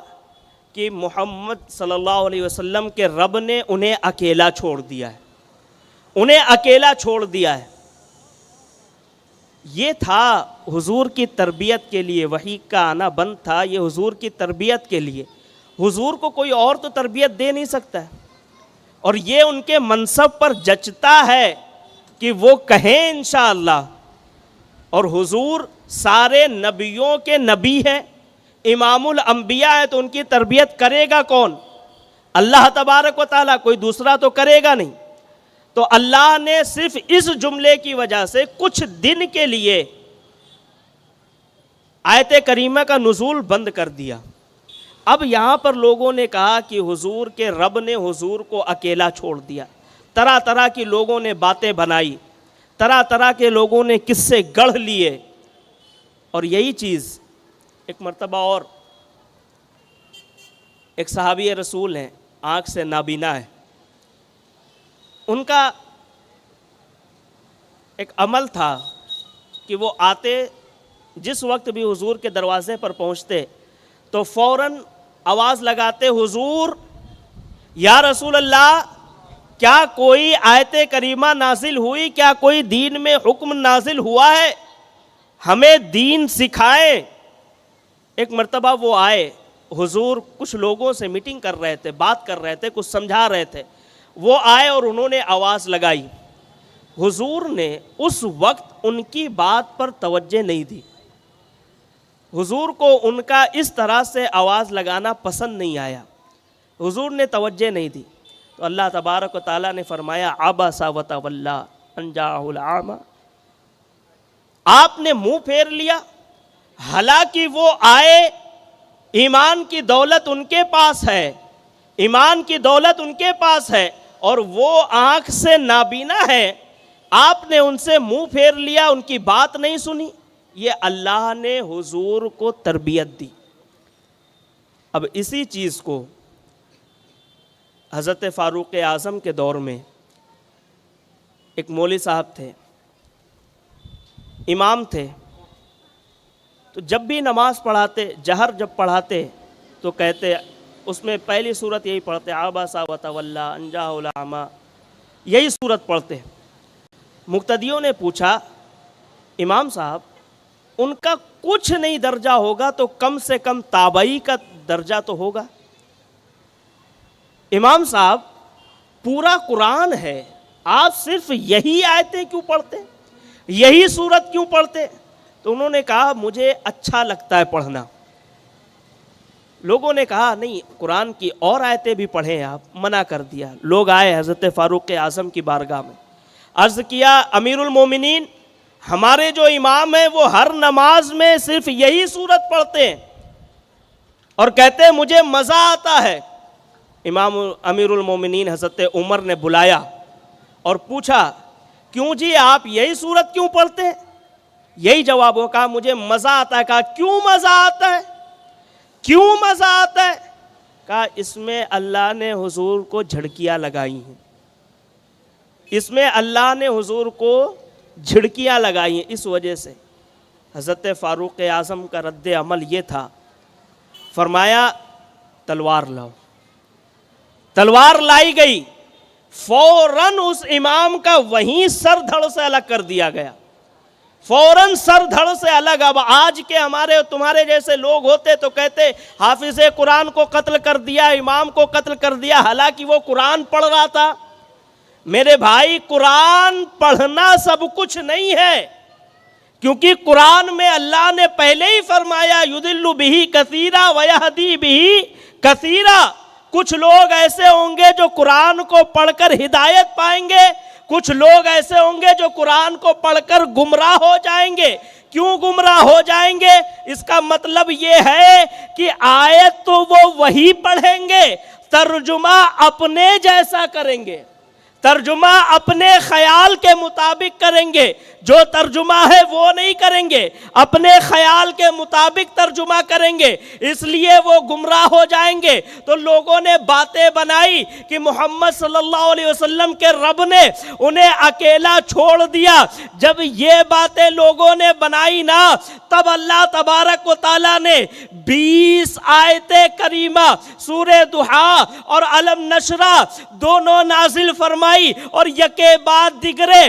کہ محمد صلی اللہ علیہ وسلم کے رب نے انہیں اکیلا چھوڑ دیا ہے, انہیں اکیلا چھوڑ دیا ہے. یہ تھا حضور کی تربیت کے لیے, وحی کا آنا بند تھا, یہ حضور کی تربیت کے لیے. حضور کو کوئی اور تو تربیت دے نہیں سکتا ہے, اور یہ ان کے منصب پر جچتا ہے کہ وہ کہیں انشاءاللہ. اور حضور سارے نبیوں کے نبی ہیں, امام الانبیاء ہے تو ان کی تربیت کرے گا کون؟ اللہ تبارک و تعالیٰ، کوئی دوسرا تو کرے گا نہیں۔ تو اللہ نے صرف اس جملے کی وجہ سے کچھ دن کے لیے آیت کریمہ کا نزول بند کر دیا۔ اب یہاں پر لوگوں نے کہا کہ حضور کے رب نے حضور کو اکیلا چھوڑ دیا، طرح طرح کی لوگوں نے باتیں بنائی، طرح طرح کے لوگوں نے قصے گڑھ لیے۔ اور یہی چیز ایک مرتبہ اور ایک صحابی رسول ہیں، آنکھ سے نابینا ہے، ان کا ایک عمل تھا کہ وہ آتے، جس وقت بھی حضور کے دروازے پر پہنچتے تو فوراً آواز لگاتے، حضور یا رسول اللہ، کیا کوئی آیت کریمہ نازل ہوئی؟ کیا کوئی دین میں حکم نازل ہوا ہے؟ ہمیں دین سکھائیں۔ ایک مرتبہ وہ آئے، حضور کچھ لوگوں سے میٹنگ کر رہے تھے، بات کر رہے تھے، کچھ سمجھا رہے تھے، وہ آئے اور انہوں نے آواز لگائی۔ حضور نے اس وقت ان کی بات پر توجہ نہیں دی، حضور کو ان کا اس طرح سے آواز لگانا پسند نہیں آیا، حضور نے توجہ نہیں دی۔ تو اللہ تبارک و تعالیٰ نے فرمایا عبس وتولی ان جاءہ الاعمی، آپ نے منہ پھیر لیا، حالانکہ وہ آئے، ایمان کی دولت ان کے پاس ہے، ایمان کی دولت ان کے پاس ہے، اور وہ آنکھ سے نابینا ہے، آپ نے ان سے منہ پھیر لیا، ان کی بات نہیں سنی۔ یہ اللہ نے حضور کو تربیت دی۔ اب اسی چیز کو حضرت فاروق اعظم کے دور میں ایک مولوی صاحب تھے، امام تھے، تو جب بھی نماز پڑھاتے، جہر جب پڑھاتے تو کہتے، اس میں پہلی صورت یہی پڑھتے، عبس وتولی ان جاءہ الاعمی، یہی صورت پڑھتے۔ مقتدیوں نے پوچھا، امام صاحب ان کا کچھ نہیں درجہ ہوگا تو کم سے کم تابعی کا درجہ تو ہوگا۔ امام صاحب پورا قرآن ہے، آپ صرف یہی آیتیں کیوں پڑھتے، یہی صورت کیوں پڑھتے؟ تو انہوں نے کہا مجھے اچھا لگتا ہے پڑھنا۔ لوگوں نے کہا نہیں، قرآن کی اور آیتیں بھی پڑھیں، آپ منع کر دیا۔ لوگ آئے حضرت فاروق اعظم کی بارگاہ میں، عرض کیا امیر المومنین، ہمارے جو امام ہیں وہ ہر نماز میں صرف یہی صورت پڑھتے ہیں اور کہتے ہیں مجھے مزہ آتا ہے۔ امام امیر المومنین حضرت عمر نے بلایا اور پوچھا کیوں جی آپ یہی صورت کیوں پڑھتے ہیں؟ یہی جواب ہو، کہا مجھے مزہ آتا ہے۔ کہا کیوں مزہ آتا ہے، کیوں مزہ آتا ہے؟ کہا اس میں اللہ نے حضور کو جھڑکیاں لگائی ہیں، اس میں اللہ نے حضور کو جھڑکیاں لگائی ہیں، اس وجہ سے۔ حضرت فاروق اعظم کا رد عمل یہ تھا، فرمایا تلوار لاؤ۔ تلوار لائی گئی، فوراً اس امام کا وہیں سر دھڑ سے الگ کر دیا گیا، فوراً سر دھڑ سے الگ۔ اب آج کے ہمارے تمہارے جیسے لوگ ہوتے تو کہتے حافظ قرآن کو قتل کر دیا، امام کو قتل کر دیا، حالانکہ وہ قرآن پڑھ رہا تھا۔ میرے بھائی، قرآن پڑھنا سب کچھ نہیں ہے، کیونکہ قرآن میں اللہ نے پہلے ہی فرمایا یضل بہ کثیرا ویہدی بہ کثیرا۔ کچھ لوگ ایسے ہوں گے جو قرآن کو پڑھ کر ہدایت پائیں گے، کچھ لوگ ایسے ہوں گے جو قرآن کو پڑھ کر گمراہ ہو جائیں گے۔ کیوں گمراہ ہو جائیں گے؟ اس کا مطلب یہ ہے کہ آیت تو وہ وہی پڑھیں گے، ترجمہ اپنے جیسا کریں گے، ترجمہ اپنے خیال کے مطابق کریں گے، جو ترجمہ ہے وہ نہیں کریں گے، اپنے خیال کے مطابق ترجمہ کریں گے، اس لیے وہ گمراہ ہو جائیں گے۔ تو لوگوں نے باتیں بنائی کہ محمد صلی اللہ علیہ وسلم کے رب نے انہیں اکیلا چھوڑ دیا۔ جب یہ باتیں لوگوں نے بنائی نا، تب اللہ تبارک و تعالیٰ نے 20 آیت کریمہ سورہ ضحیٰ اور علم نشرہ دونوں نازل فرمائی، اور یکے بعد دیگرے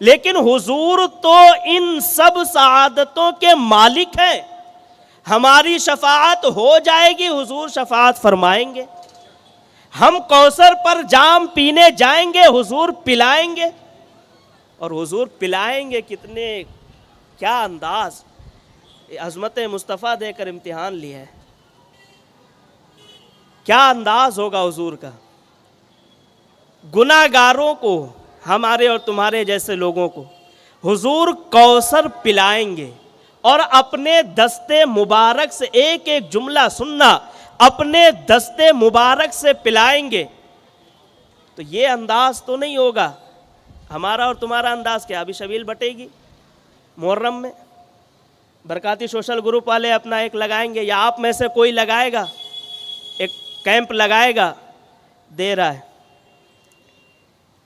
لیکن حضور تو ان سب سعادتوں کے مالک ہیں. ہماری شفاعت ہو جائے گی، حضور شفاعت فرمائیں گے. ہم کوثر پر جام پینے جائیں گے، حضور پلائیں گے. اور حضور پلائیں گے کتنے، کیا انداز. عظمت مصطفیٰ دے کر امتحان لیا ہے. کیا انداز ہوگا حضور کا. گناہ گاروں کو، ہمارے اور تمہارے جیسے لوگوں کو حضور کوثر پلائیں گے اور اپنے دستے مبارک سے، ایک ایک جملہ سننا، اپنے دستے مبارک سے پلائیں گے. تو یہ انداز تو نہیں ہوگا. ہمارا اور تمہارا انداز کیا؟ ابھی شبیل بٹے گی محرم میں، برکاتی سوشل گروپ والے اپنا ایک لگائیں گے، یا آپ میں سے کوئی لگائے گا، ایک کیمپ لگائے گا، دے رہا ہے.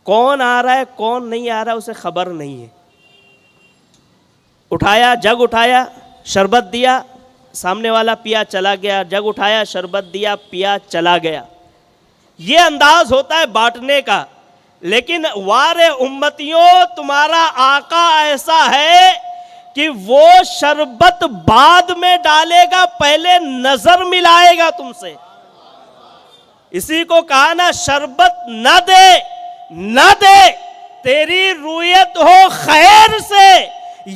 کون آ رہا ہے کون نہیں آ رہا اسے خبر نہیں ہے. اٹھایا، جگ اٹھایا، شربت دیا، سامنے والا پیا چلا گیا. جگ اٹھایا، شربت دیا، پیا چلا گیا. یہ انداز ہوتا ہے بانٹنے کا. لیکن وار امتیوں، تمہارا آقا ایسا ہے کہ وہ شربت بعد میں ڈالے گا، پہلے نظر ملائے گا تم سے. اسی کو کہا نا، شربت نہ دے نہ دے، تیری رویت ہو خیر سے،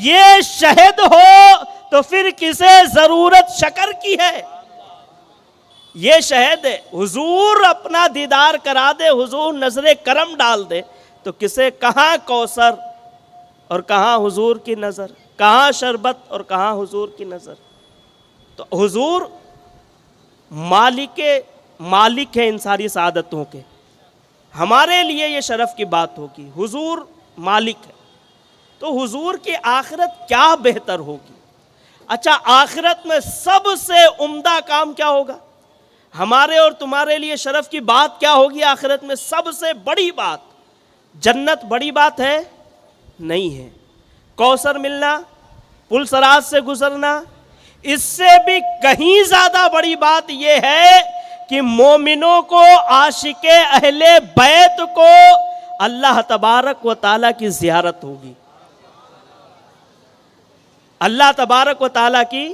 یہ شہد ہو تو پھر کسے ضرورت شکر کی ہے. یہ شہد ہے. حضور اپنا دیدار کرا دے، حضور نظر کرم ڈال دے، تو کسے کہاں کوثر اور کہاں حضور کی نظر، کہاں شربت اور کہاں حضور کی نظر. تو حضور مالک ہیں ان ساری سعادتوں کے. ہمارے لیے یہ شرف کی بات ہوگی، حضور مالک ہے. تو حضور کی آخرت کیا بہتر ہوگی. اچھا، آخرت میں سب سے عمدہ کام کیا ہوگا؟ ہمارے اور تمہارے لیے شرف کی بات کیا ہوگی آخرت میں؟ سب سے بڑی بات. جنت بڑی بات ہے؟ نہیں ہے. کوثر ملنا، پل صراط سے گزرنا، اس سے بھی کہیں زیادہ بڑی بات یہ ہے کہ مومنوں کو، عاشق اہل بیت کو اللہ تبارک و تعالیٰ کی زیارت ہوگی. اللہ تبارک و تعالیٰ کی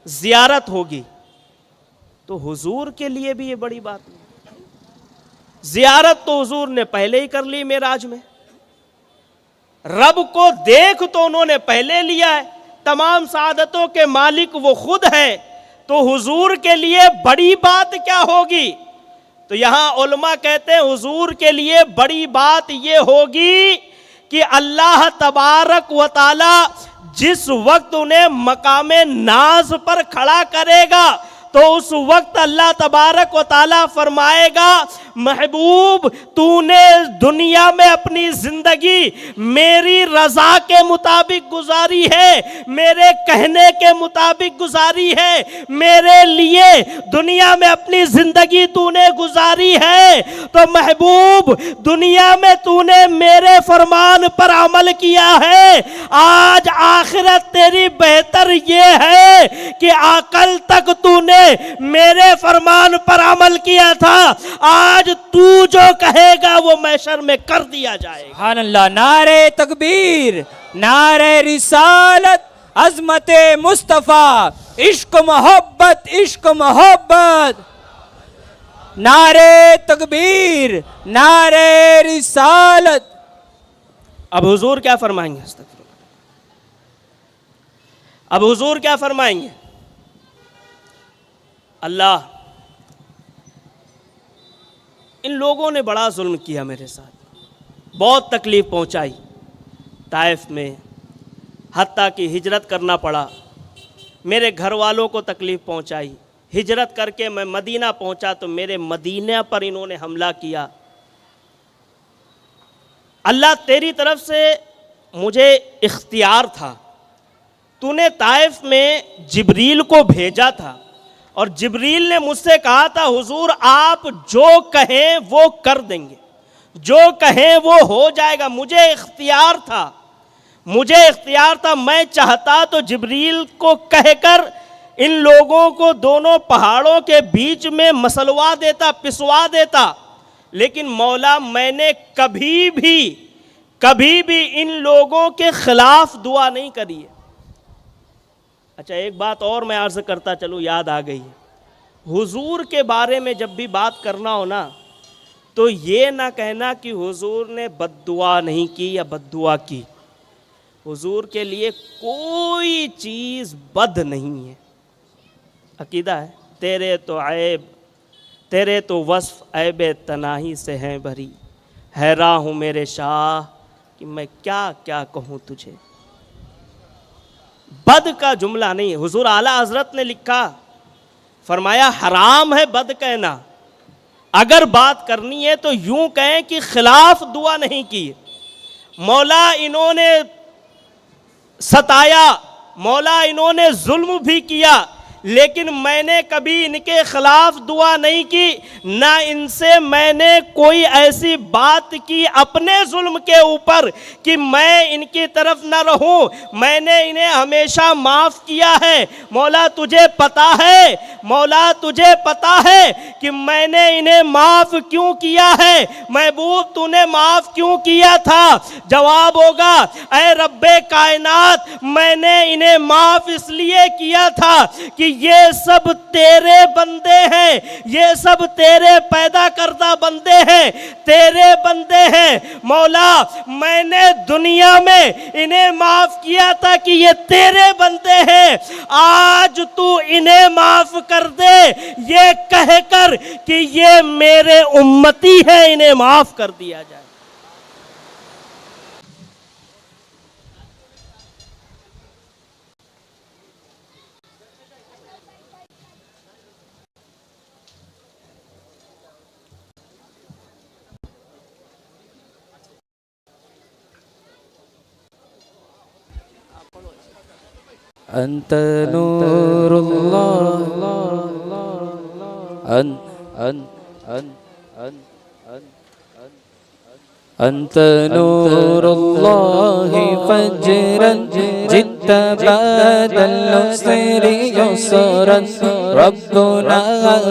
زیارت ہوگی. تو حضور کے لیے بھی یہ بڑی بات نہیں. زیارت تو حضور نے پہلے ہی کر لی معراج میں. رب کو دیکھ تو انہوں نے پہلے لیا ہے. تمام سعادتوں کے مالک وہ خود ہیں. تو حضور کے لیے بڑی بات کیا ہوگی؟ تو یہاں علماء کہتے ہیں حضور کے لیے بڑی بات یہ ہوگی کہ اللہ تبارک و تعالی جس وقت انہیں مقام ناز پر کھڑا کرے گا تو اس وقت اللہ تبارک و تعالیٰ فرمائے گا، محبوب تو نے دنیا میں اپنی زندگی میری رضا کے مطابق گزاری ہے، میرے کہنے کے مطابق گزاری ہے، میرے لیے دنیا میں اپنی زندگی تو نے گزاری ہے، تو محبوب دنیا میں تو نے میرے فرمان پر عمل کیا ہے. آج آخرت تیری بہتر یہ ہے کہ عقل تک تو نے میرے فرمان پر عمل کیا تھا، آج تو جو کہے گا وہ محشر میں کر دیا جائے گا. سبحان اللہ. نعرہ تکبیر، نعرہ رسالت، عظمت مصطفیٰ، عشق محبت، عشق محبت. نعرہ تکبیر، نعرہ رسالت. اب حضور کیا فرمائیں گے؟ اب حضور کیا فرمائیں گے؟ اللہ، ان لوگوں نے بڑا ظلم کیا میرے ساتھ، بہت تکلیف پہنچائی طائف میں، حتیٰ کہ ہجرت کرنا پڑا، میرے گھر والوں کو تکلیف پہنچائی. ہجرت کر کے میں مدینہ پہنچا تو میرے مدینہ پر انہوں نے حملہ کیا. اللہ تیری طرف سے مجھے اختیار تھا، تو نے طائف میں جبریل کو بھیجا تھا اور جبریل نے مجھ سے کہا تھا حضور آپ جو کہیں وہ کر دیں گے، جو کہیں وہ ہو جائے گا. مجھے اختیار تھا، میں چاہتا تو جبریل کو کہہ کر ان لوگوں کو دونوں پہاڑوں کے بیچ میں مسلوا دیتا، پسوا دیتا. لیکن مولا میں نے کبھی بھی کبھی بھی ان لوگوں کے خلاف دعا نہیں کری ہے۔ اچھا ایک بات اور میں عرض کرتا چلوں، یاد آ گئی ہے، حضور کے بارے میں جب بھی بات کرنا ہو نا تو یہ نہ کہنا کہ حضور نے بد دعا نہیں کی یا بد دعا کی۔ حضور کے لیے کوئی چیز بد نہیں ہے۔ عقیدہ ہے تیرے تو عیب، تیرے تو وصف عیب تناہی سے ہیں بھری، حیران ہوں میرے شاہ کہ میں کیا کیا کہوں تجھے۔ بد کا جملہ نہیں ہے۔ حضور اعلیٰ حضرت نے لکھا، فرمایا حرام ہے بد کہنا، اگر بات کرنی ہے تو یوں کہیں کہ خلاف دعا نہیں کی۔ مولا انہوں نے ستایا، مولا انہوں نے ظلم بھی کیا، لیکن میں نے کبھی ان کے خلاف دعا نہیں کی، نہ ان سے میں نے کوئی ایسی بات کی اپنے ظلم کے اوپر کہ میں ان کی طرف نہ رہوں۔ میں نے انہیں ہمیشہ معاف کیا ہے۔ مولا تجھے پتا ہے، مولا تجھے پتا ہے کہ میں نے انہیں معاف کیوں کیا ہے۔ محبوب تو نے معاف کیوں کیا تھا؟ جواب ہوگا، اے رب کائنات میں نے انہیں معاف اس لیے کیا تھا کہ یہ سب تیرے بندے ہیں، یہ سب تیرے پیدا کردہ بندے ہیں، تیرے بندے ہیں۔ مولا میں نے دنیا میں انہیں معاف کیا تھا کہ یہ تیرے بندے ہیں، آج تو انہیں معاف کر دے یہ کہہ کر کہ یہ میرے امتی ہیں، انہیں معاف کر دیا جائے۔ انت نور اللہ انت نور اللہ فجرا جئت بعد العسر يسرا ربنا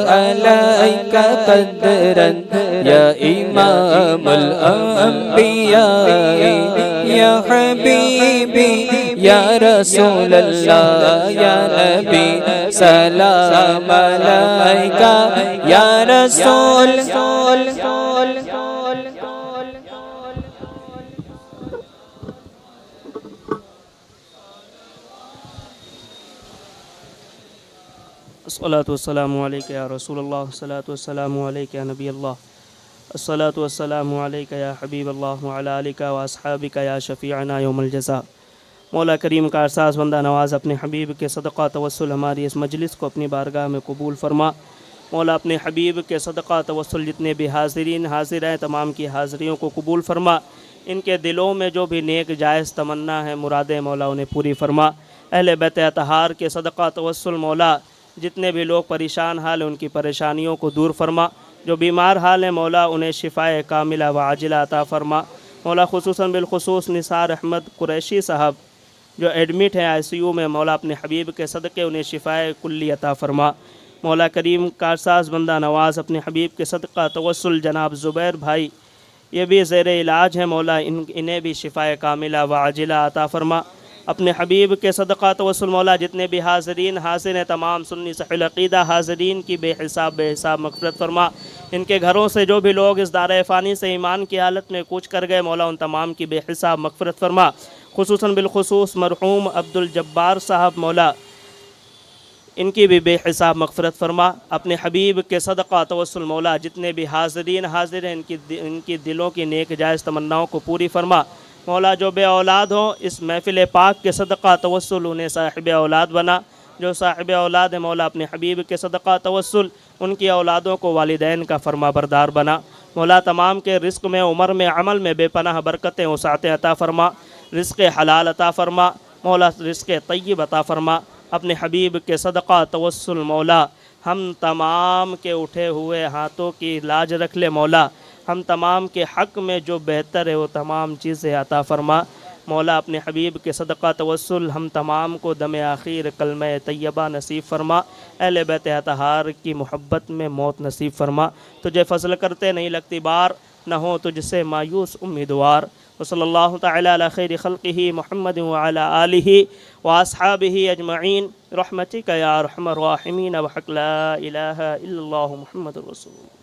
عليك قدرا يا امام الانبیاء یا حبیبی یا رسول اللہ یا نبی سلام علیکہ یا رسول الصلاۃ والسلام علیک یا رسول اللہ، الصلاۃ والسلام علیک یا نبی اللہ، الصلاۃ والسلام علیک یا حبیب اللہ وعلی آلک و اصحابک یا شفیعنا یوم الجزاء۔ مولا کریم کا احساس بندہ نواز اپنے حبیب کے صدقہ توسل ہماری اس مجلس کو اپنی بارگاہ میں قبول فرما۔ مولا اپنے حبیب کے صدقہ توسل جتنے بھی حاضرین حاضر ہیں تمام کی حاضریوں کو قبول فرما۔ ان کے دلوں میں جو بھی نیک جائز تمنا ہے مرادیں مولا انہیں پوری فرما۔ اہل بیت اطہار کے صدقہ توسل مولا جتنے بھی لوگ پریشان حال ہیں ان کی پریشانیوں کو دور فرما۔ جو بیمار حال ہیں مولا انہیں شفائے کاملہ و عاجلہ عطا فرما۔ مولا خصوصاً بالخصوص نثار احمد قریشی صاحب جو ایڈمٹ ہیں آئی سی یو میں، مولا اپنے حبیب کے صدقے انہیں شفائے کلی عطا فرما۔ مولا کریم کارساز بندہ نواز اپنے حبیب کے صدقہ توسل جناب زبیر بھائی یہ بھی زیر علاج ہیں، مولا انہیں بھی شفائے کاملہ و عاجلہ عطا فرما۔ اپنے حبیب کے صدقہ توسل مولا جتنے بھی حاضرین حاضر ہیں تمام سنی صحیح العقیدہ حاضرین کی بے حساب مغفرت فرما۔ ان کے گھروں سے جو بھی لوگ اس دار فانی سے ایمان کی حالت میں کوچ کر گئے مولا ان تمام کی بے حساب مغفرت فرما۔ خصوصاً بالخصوص مرحوم عبدالجبار صاحب مولا ان کی بھی بے حساب مغفرت فرما۔ اپنے حبیب کے صدقہ توسل مولا جتنے بھی حاضرین حاضر ہیں ان کی دلوں کی نیک جائز تمناؤں کو پوری فرما۔ مولا جو بے اولاد ہوں اس محفل پاک کے صدقہ توسل انہیں صاحب اولاد بنا۔ جو صاحب اولاد ہیں مولا اپنے حبیب کے صدقہ توسل ان کی اولادوں کو والدین کا فرما بردار بنا۔ مولا تمام کے رزق میں عمر میں عمل میں بے پناہ برکتیں وسعتیں عطا فرما، رزق حلال عطا فرما، مولا رزق طیب عطا فرما۔ اپنے حبیب کے صدقہ توسل مولا ہم تمام کے اٹھے ہوئے ہاتھوں کی لاج رکھ لے مولا، ہم تمام کے حق میں جو بہتر ہے وہ تمام چیزیں عطا فرما۔ مولا اپنے حبیب کے صدقہ توسل ہم تمام کو دم آخر کلمہ طیبہ نصیب فرما، اہل بیت اطہار کی محبت میں موت نصیب فرما۔ تجھے فضل کرتے نہیں لگتی بار، نہ ہو تجھ سے مایوس امیدوار، وصلی اللہ تعالی علی خیر خلقہ محمد وعلی آلہ واصحابہ اجمعین برحمتک یا ارحم الراحمین بحق لا الہ الا اللہ محمد رسول اللہ.